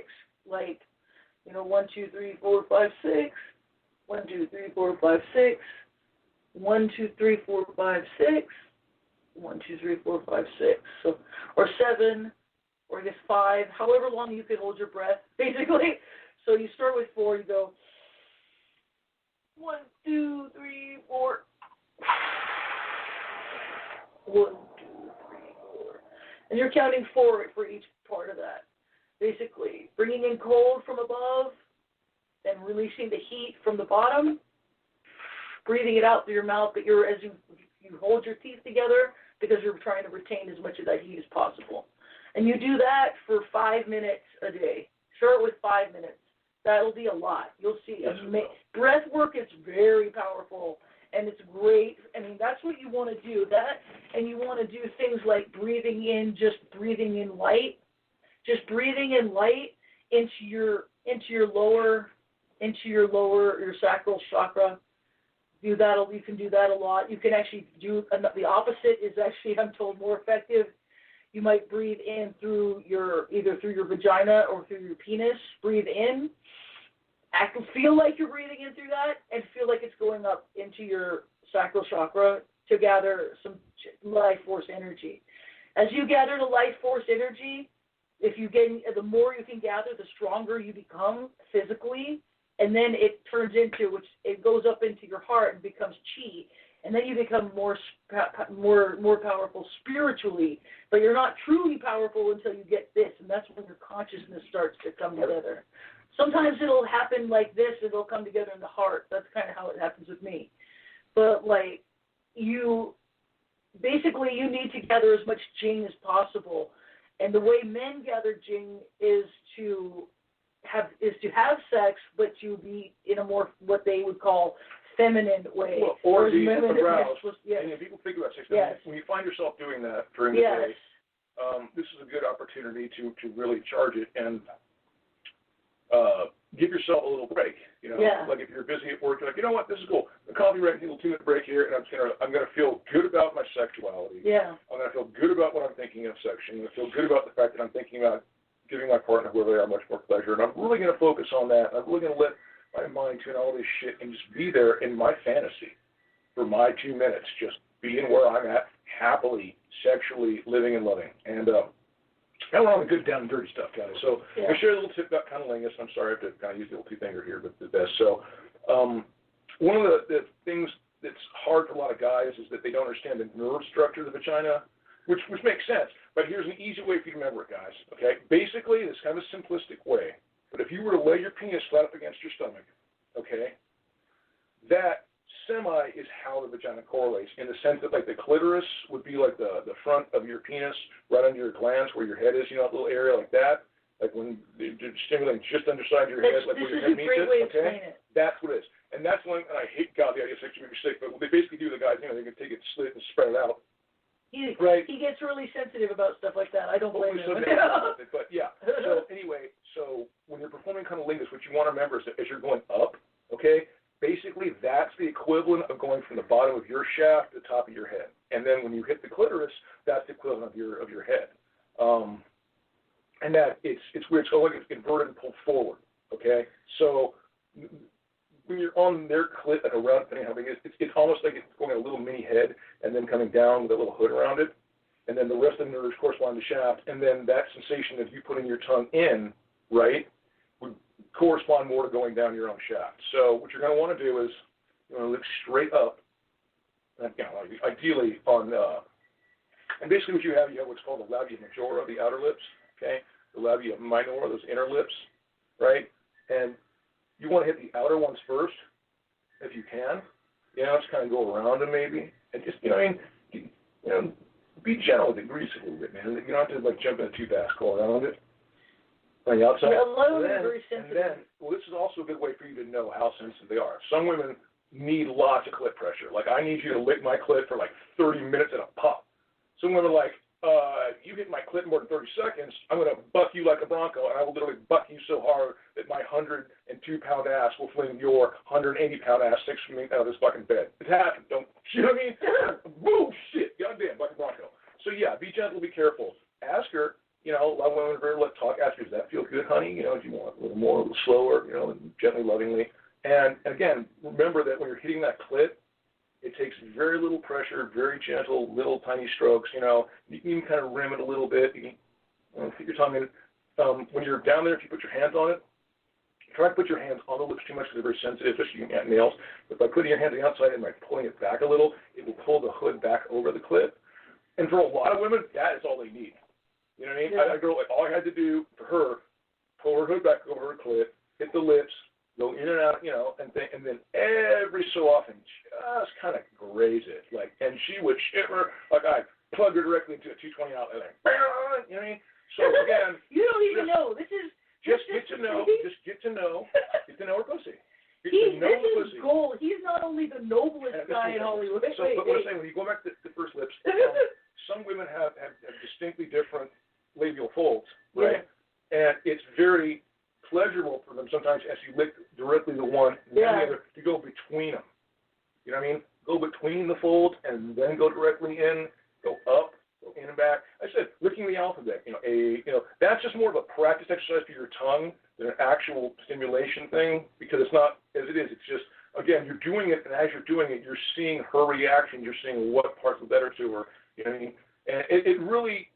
Like, 1, 2, 3, 4, 5, 6. 1, 2, 3, 4, 5, 6. 1, 2, 3, 4, 5, 6. 1, 2, 3, 4, 5, 6. So, or 7, or I guess 5, however long you can hold your breath, basically. So you start with 4, you go 1, 2, 3, 4. 1, 2, 3, 4. And you're counting forward for each part of that. Basically, bringing in cold from above, then releasing the heat from the bottom, breathing it out through your mouth, but as you hold your teeth together because you're trying to retain as much of that heat as possible. And you do that for 5 minutes a day. Start with 5 minutes. That'll be a lot. You'll see. very powerful, and it's great. I mean, that's what you want to do. That, and you want to do things like breathing in, just breathing in light, just breathing in light into your sacral chakra. Do that. You can do that a lot. You can actually do the opposite. Is actually, I'm told, more effective. You might breathe in either through your vagina or through your penis. Breathe in. Feel like you're breathing in through that, and feel like it's going up into your sacral chakra to gather some life force energy. As you gather the life force energy, the more you can gather, the stronger you become physically, and then it goes up into your heart and becomes chi, and then you become more powerful spiritually. But you're not truly powerful until you get this, and that's when your consciousnness starts to come together. Sometimes it'll happen like this, it'll come together in the heart. That's kind of how it happens with me. But you need to gather as much Jing as possible. And the way men gather Jing is to have sex, but to be in a more what they would call feminine way. Well, or be aroused. Yes. And people think about sex. Yes. When you find yourself doing that during the day, this is a good opportunity to really charge it and give yourself a little break. Like if you're busy at work, you're like, you know what, this is cool. The coffee break, a little 2-minute break here, and I'm gonna feel good about my sexuality. Yeah. I'm gonna feel good about what I'm thinking of sexually. I'm gonna feel good about the fact that I'm thinking about giving my partner, whoever they are, much more pleasure. And I'm really gonna focus on that. I'm really gonna let my mind tune all this shit and just be there in my fantasy for my 2 minutes, just being where I'm at, happily, sexually living and loving. And now we're on the good down and dirty stuff, guys. So I'll share a little tip about cunnilingus. I'm sorry I have to kind of use the little two-finger here, but the best. So one of the things that's hard for a lot of guys is that they don't understand the nerve structure of the vagina, which makes sense. But here's an easy way for you to remember it, guys. Okay? Basically, it's kind of a simplistic way. But if you were to lay your penis flat up against your stomach, okay, that semi is how the vagina correlates, in the sense that like the clitoris would be like the front of your penis, right under your glans where your head is, that little area like that, like when they're stimulating just underside your head, like where your head meets it, okay? That's what it is. And that's when, and I hate God, the idea of sex makes me sick, but what they basically do, the guys, they can take it, slit it, and spread it out. He gets really sensitive about stuff like that. I don't blame him. But yeah, so anyway, so when you're performing cunnilingus, what you want to remember is that as you're going up, okay, basically that's the equivalent of going from the bottom of your shaft to the top of your head. And then when you hit the clitoris, that's the equivalent of your head. And that it's where it's going, it's inverted and pulled forward, okay? So when you're on their clit, like around, depending on how big it is, it's almost like it's going a little mini head and then coming down with a little hood around it. And then the rest of the nerves correspond to the shaft. And then that sensation of you putting your tongue in, right, would correspond more to going down your own shaft. So what you're going to want to do is you want to look straight up, ideally on, and basically what you have what's called the labia majora, the outer lips, okay? The labia minora, those inner lips, right? And you want to hit the outer ones first, if you can. Just kind of go around them maybe, and just, be gentle with it, grease it a little bit, man. You don't have to jump in it too fast, go around it. On the outside. And then, this is also a good way for you to know how sensitive they are. Some women need lots of clit pressure. Like, I need you to lick my clit for 30 minutes at a pop. Some women are like, you hit my clit more than 30 seconds, I'm going to buck you like a bronco, and I will literally buck you so hard that my 102-pound ass will fling your 180-pound ass 6 feet out of this fucking bed. It's happened. You know what I mean? Boom, shit, goddamn, like a bronco. So yeah, be gentle, be careful. Ask her, a lot of women are very let talk. Ask her, does that feel good, honey? Do you want a little more, a little slower, gently, lovingly. And again, remember that when you're hitting that clit, it takes very little pressure, very gentle, little tiny strokes. You can kind of rim it a little bit. You can keep your tongue in. When you're down there, if you put your hands on it, try to put your hands on the lips too much because they're very sensitive, especially you can get nails. But by putting your hands on the outside and by pulling it back a little, it will pull the hood back over the clit. And for a lot of women, that is all they need. You know what I mean? Yeah. A girl, all I had to do for her, pull her hood back over her clit, hit the lips, go in and out, and then every so often just kind of graze it, and she would shiver like I plugged her directly into a 220 outlet, you know what I mean? So again, you don't even know. This is get to know her pussy. Get to this is gold. He's not only the noblest guy in Hollywood. So, but what I'm saying, when you go back to the first lips, some women have distinctly different labial folds, right? Yeah. And it's very pleasurable for them sometimes as you lick directly the one and the other to go between them. You know what I mean? Go between the folds and then go directly in, go up, go in and back. I said, licking the alphabet, that's just more of a practice exercise for your tongue than an actual stimulation thing, because it's not as it is. It's just, again, you're doing it, and as you're doing it, you're seeing her reaction. You're seeing what parts are better to her. You know what I mean? And it really,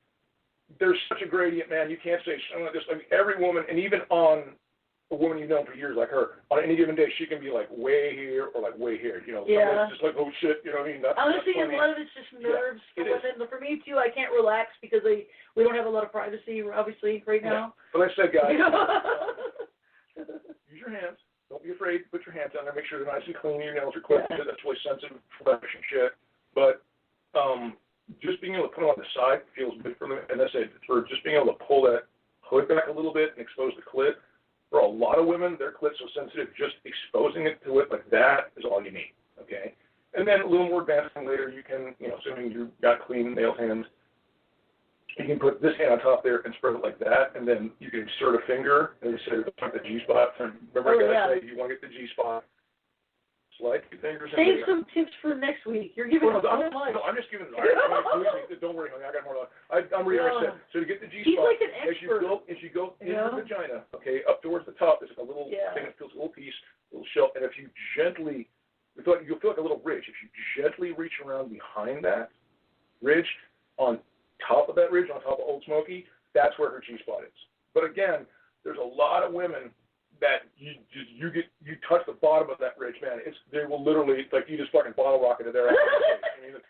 there's such a gradient, man. You can't say something like this. I mean, every woman, and even on a woman you've known for years like her, on any given day, she can be like way here or like way here. It's just like, oh shit, you know what I mean? Honestly, a lot of it's just nerves for women. But for me too, I can't relax because we don't have a lot of privacy, obviously, right now. But like I said, guys, use your hands. Don't be afraid to put your hands on there. Make sure they're nice and clean. Your nails are clipped. Yeah. That's really sensitive flesh and shit. But just being able to put them on the side feels good for them. And I said, for just being able to pull that hood back a little bit and expose the clit, for a lot of women, their clit's so sensitive, just exposing it to it like that is all you need, okay? And then a little more advancing later, you can, assuming you've got clean nail hands, you can put this hand on top there and spread it like that, and then you can insert a finger and say, the G-spot. Remember I say you want to get the G-spot. Slide your fingers in there. Save some tips for next week. You're giving us so much. No, I'm just giving it. Don't worry, honey. I got more. I'm reading what I said. So to get the G-spot, he's like an expert. As you go into the vagina, okay, up towards the top, there's like a little thing that feels a little piece, a little shell, and if you gently, you'll feel like a little ridge. If you gently reach around behind that ridge, on top of that ridge, on top of Old Smoky, that's where her G-spot is. But again, there's a lot of women that you touch the bottom of that ridge, man. They will literally, like, you just fucking bottle rocket it there.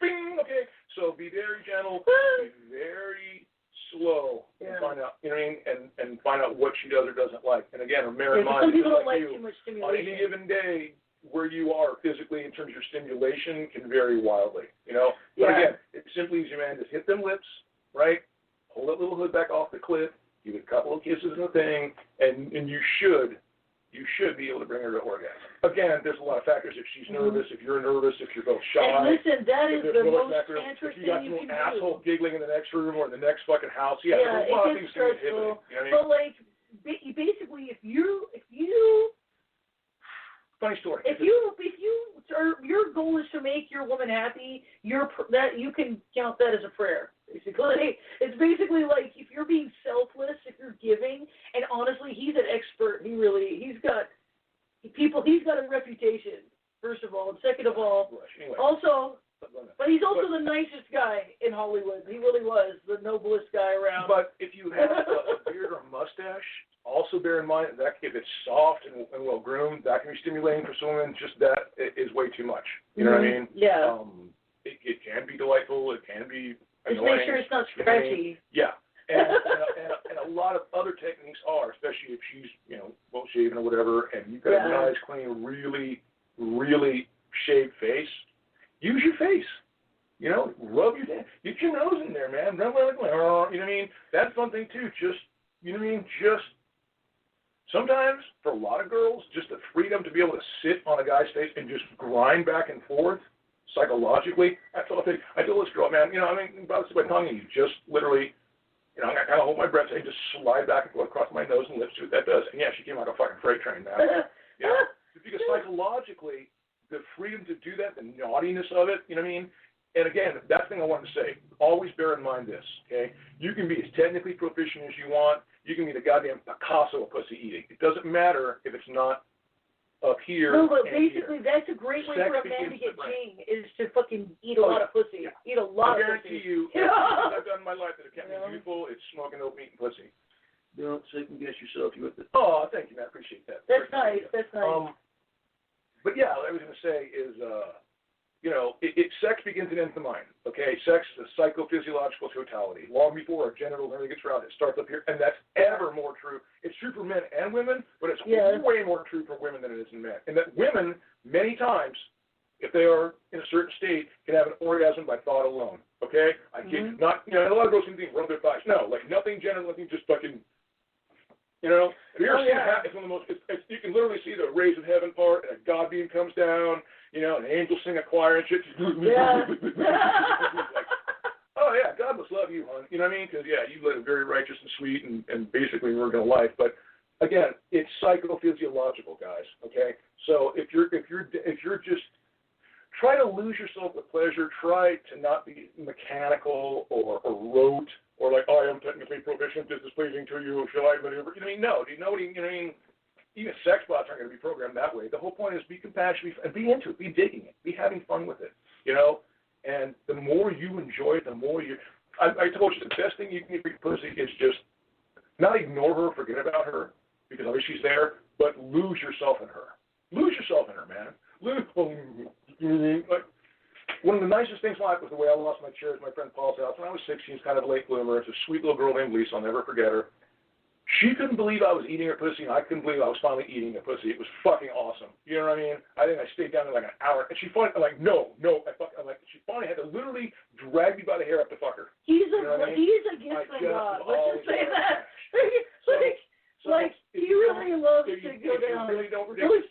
Bing, okay. So be very gentle, be very slow, and find out, you know what I mean, and find out what she does or doesn't like. And again, bear in mind, some people don't like too much stimulation. On any given day, where you are physically in terms of your stimulation can vary wildly, But again, it's simply easy, man. Just hit them lips, right? Pull that little hood back off the cliff. Give it a couple of kisses and a thing, and you should be able to bring her to orgasm. Again, there's a lot of factors. If she's nervous, if you're nervous, if you're both shy. And listen, that is the most tantra thing you can do. If you got some asshole giggling in the next room or in the next fucking house, there's a lot of things to be inhibiting. But like, basically, if you funny story. If your goal is to make your woman happy, you can count that as a prayer. Basically, it's basically like if you're being selfless, if you're giving, and honestly, he's an expert. He's got a reputation. First of all, and second of all, but he's also the nicest guy in Hollywood. He really was the noblest guy around. But if you have a beard or a mustache, also bear in mind that if it's soft and well groomed, that can be stimulating for some women. Just that is way too much. You know what I mean? Yeah. It can be delightful. It can be just annoying. make sure it's not scratchy. Yeah. And a lot of other techniques are, especially if she's well shaven or whatever, and you've got a nice, clean, really, really shaved face. Use your face. Rub get your nose in there, man. You know what I mean? That's one thing too. Just sometimes for a lot of girls, just the freedom to be able to sit on a guy's face and just grind back and forth psychologically. That's all I think. I told this girl, man, about my tongue, and you just literally. I kind of hold my breath and just slide back and forth across my nose and lips, see what that does. And she came like a fucking freight train, man. Because psychologically, the freedom to do that, the naughtiness of it, you know what I mean? And again, that's the thing I wanted to say. Always bear in mind this, okay? You can be as technically proficient as you want. You can be the goddamn Picasso of pussy eating. It doesn't matter if it's not up here. No, but basically, that's a great way for a man to get king, is to fucking eat a lot of pussy. Yeah. Eat a lot I of pussy. guarantee you, I've done in my life that it kept me beautiful. It's smoking oat meat and pussy. Don't second guess yourself. Oh, thank you, man. I appreciate that. That's nice. That's nice. But yeah, what I was going to say is, sex begins and ends the mind. Okay, sex is a psychophysiological totality. Long before our genitals and everything gets around, it starts up here, and that's ever more true. It's true for men and women, but it's way more true for women than it is in men. And that women, many times, if they are in a certain state, can have an orgasm by thought alone. Okay, a lot of girls can rub their thighs. No, like nothing genital, nothing, just fucking. You know, if you ever see it's one of the most. You can literally see the rays of heaven part, and a God beam comes down. You know, and angels sing a choir and shit. Yeah. Like, oh yeah, God must love you, hon. You know what I mean? Because you live a very righteous and sweet and basically working a life. But again, it's psychophysiological, guys. Okay, so if you're just try to lose yourself with pleasure. Try to not be mechanical or rote or like, I am technically proficient. This is pleasing to you. Shall I maneuver? You know what I mean? No. Do you know what I mean? Even sex bots aren't going to be programmed that way. The whole point is be compassionate and be into it. Be digging it. Be having fun with it. You know? And the more you enjoy it, the more you... I told you, the best thing you can get for your pussy is just not ignore her, forget about her, because obviously she's there, but lose yourself in her. Lose yourself in her, man. Like, one of the nicest things in life was the way I lost my chair at my friend Paul's house. When I was 16, she's kind of a late bloomer. It's a sweet little girl named Lisa. I'll never forget her. She couldn't believe I was eating her pussy, and I couldn't believe I was finally eating her pussy. It was fucking awesome. You know what I mean? I think I stayed down there like an hour, and she finally, I'm like, no. She finally had to literally drag me by the hair up to fuck her. He's a gift from God. Let's just say that. He really loves to go down. If you really don't ridiculous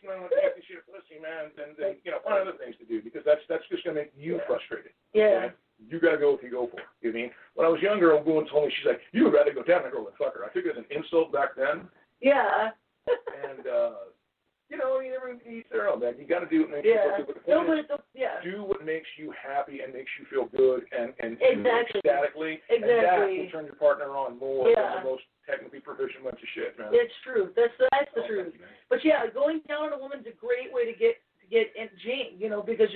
shit pussy, man, then find other things to do, because that's just going to make you frustrated. Yeah. Okay? You got to go if you go for it. You know what I mean? When I was younger, a woman told me, she's like, you would rather go down than girl than fuck her. I took it as an insult back then. Yeah. And, everyone eats their own, man. You got to do what makes you feel good. But the point is, do what makes you happy and makes you feel good and ecstatically. Exactly. And that will turn your partner on more than the most technically proficient bunch of shit, man. It's true. That's the truth. But going down on a woman's a great way to get in Jane, because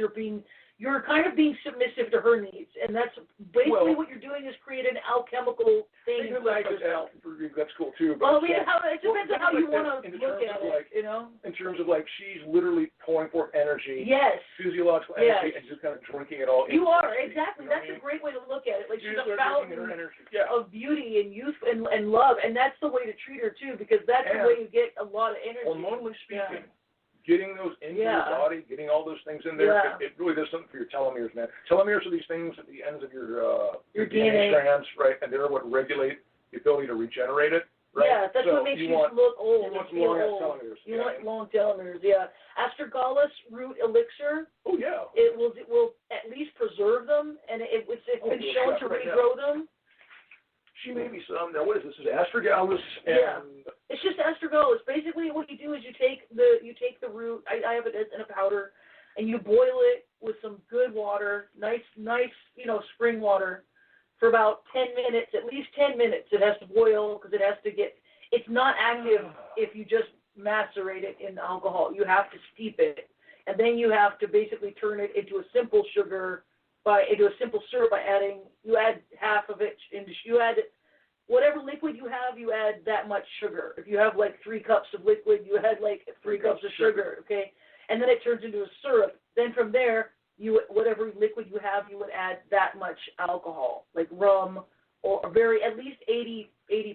you're kind of being submissive to her needs, and that's basically what you're doing is create an alchemical thing inside yourself. That's cool too. But it depends on how you want to look at it, In terms of she's literally pouring forth energy, physiological energy, and just kind of drinking it all. You are exactly. That's a great way to look at it. Like she's a fountain of beauty and youth and love, and that's the way to treat her too, because that's the way you get a lot of energy. Hormonally speaking. Getting those into your body, getting all those things in there, it really does something for your telomeres, man. Telomeres are these things at the ends of your DNA strands, right? And they're what regulate the ability to regenerate it, right? Yeah, that's what makes you look old. You want long telomeres. You want long telomeres, Astragalus root elixir. Oh, yeah. It will at least preserve them, and it's been shown to regrow them. She made me some. Now, what is this? This is astragalus and... It's just astragalus. Basically, what you do is you take the root. I have it in a powder, and you boil it with some good water, nice, spring water, for about 10 minutes, at least 10 minutes. It has to boil because it has to get. It's not active if you just macerate it in alcohol. You have to steep it, and then you have to basically turn it into a simple syrup by adding. You add half of it into. You add whatever liquid you have, you add that much sugar. If you have 3 cups of liquid, you add 3 cups of sugar, okay? And then it turns into a syrup. Then from there, whatever liquid you have, you would add that much alcohol, like rum, or at least 80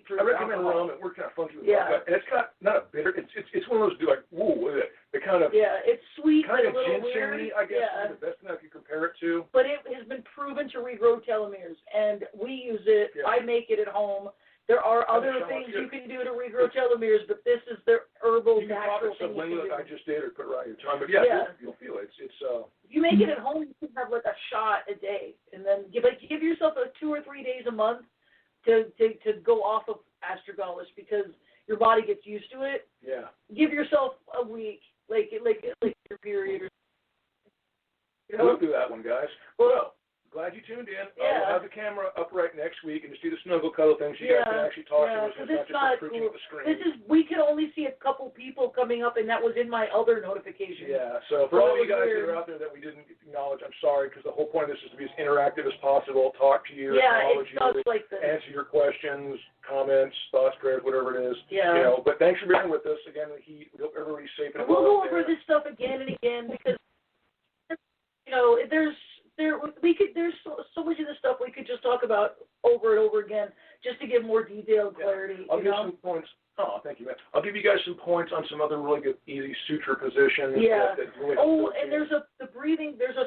proof. I recommend rum. It works kind of funky with rum. And it's got not a bitter. It's one of those what is it? The kind of it's sweet, kind of a little ginseng-y, I guess. Is the best thing I could compare it to. But it has been proven to regrow telomeres, and we use it. Yeah. I make it at home. There are other things you can do to regrow telomeres, but this is their herbal natural thing. You can do. I just did, or put it around your tongue. But you'll feel it. It's If you make it at home, you can have a shot a day, and then give yourself 2 or 3 days a month to go off of astragalus, because your body gets used to it. Yeah. Give yourself a week, like your period. We'll do that one, guys. Well, glad you tuned in. Yeah. We'll have the camera up right next week and just do the snuggle cuddle thing so you guys can actually talk to us and not just preaching at the screen. We can only see a couple people coming up, and that was in my other notification. Yeah, so for all you guys that are out there that we didn't acknowledge, I'm sorry, because the whole point of this is to be as interactive as possible, talk to you, acknowledge you, answer your questions, comments, thoughts, prayers, whatever it is. Yeah. But thanks for being with us. Again, we hope everybody's safe and well. We'll go over this stuff again and again, because there's so much of this stuff we could just talk about over and over again, just to give more detailed clarity. I'll give some points. Oh, thank you, man. I'll give you guys some points on some other really good, easy suture positions. Yeah. That really and there's a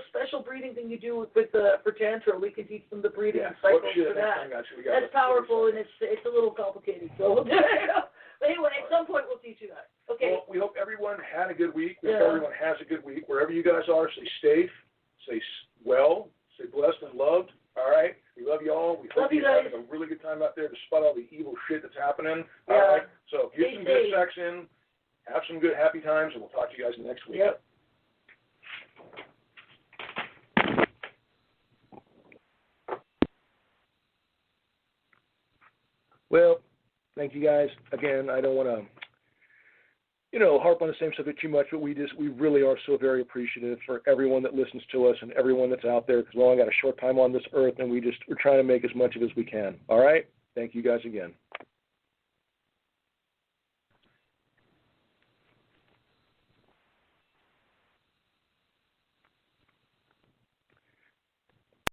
special breathing thing you do for tantra. We can teach them the breathing cycles for that. That's powerful, and it's a little complicated. So But anyway, at some point we'll teach you that. Okay. Well, we hope everyone had a good week. We Yeah. hope everyone has a good week. Wherever you guys are, stay safe, stay well, stay blessed and loved. All right? We love you all. We hope you're having a really good time out there despite all the evil shit that's happening. Yeah. All right? So get Stay some safe. good sex in, have some good happy times, and we'll talk to you guys next week. Yep. Well, thank you guys. Again, I don't want to, harp on the same subject too much, but we really are so very appreciative for everyone that listens to us and everyone that's out there, because we only got a short time on this earth, and we're trying to make as much of it as we can. All right? Thank you guys again.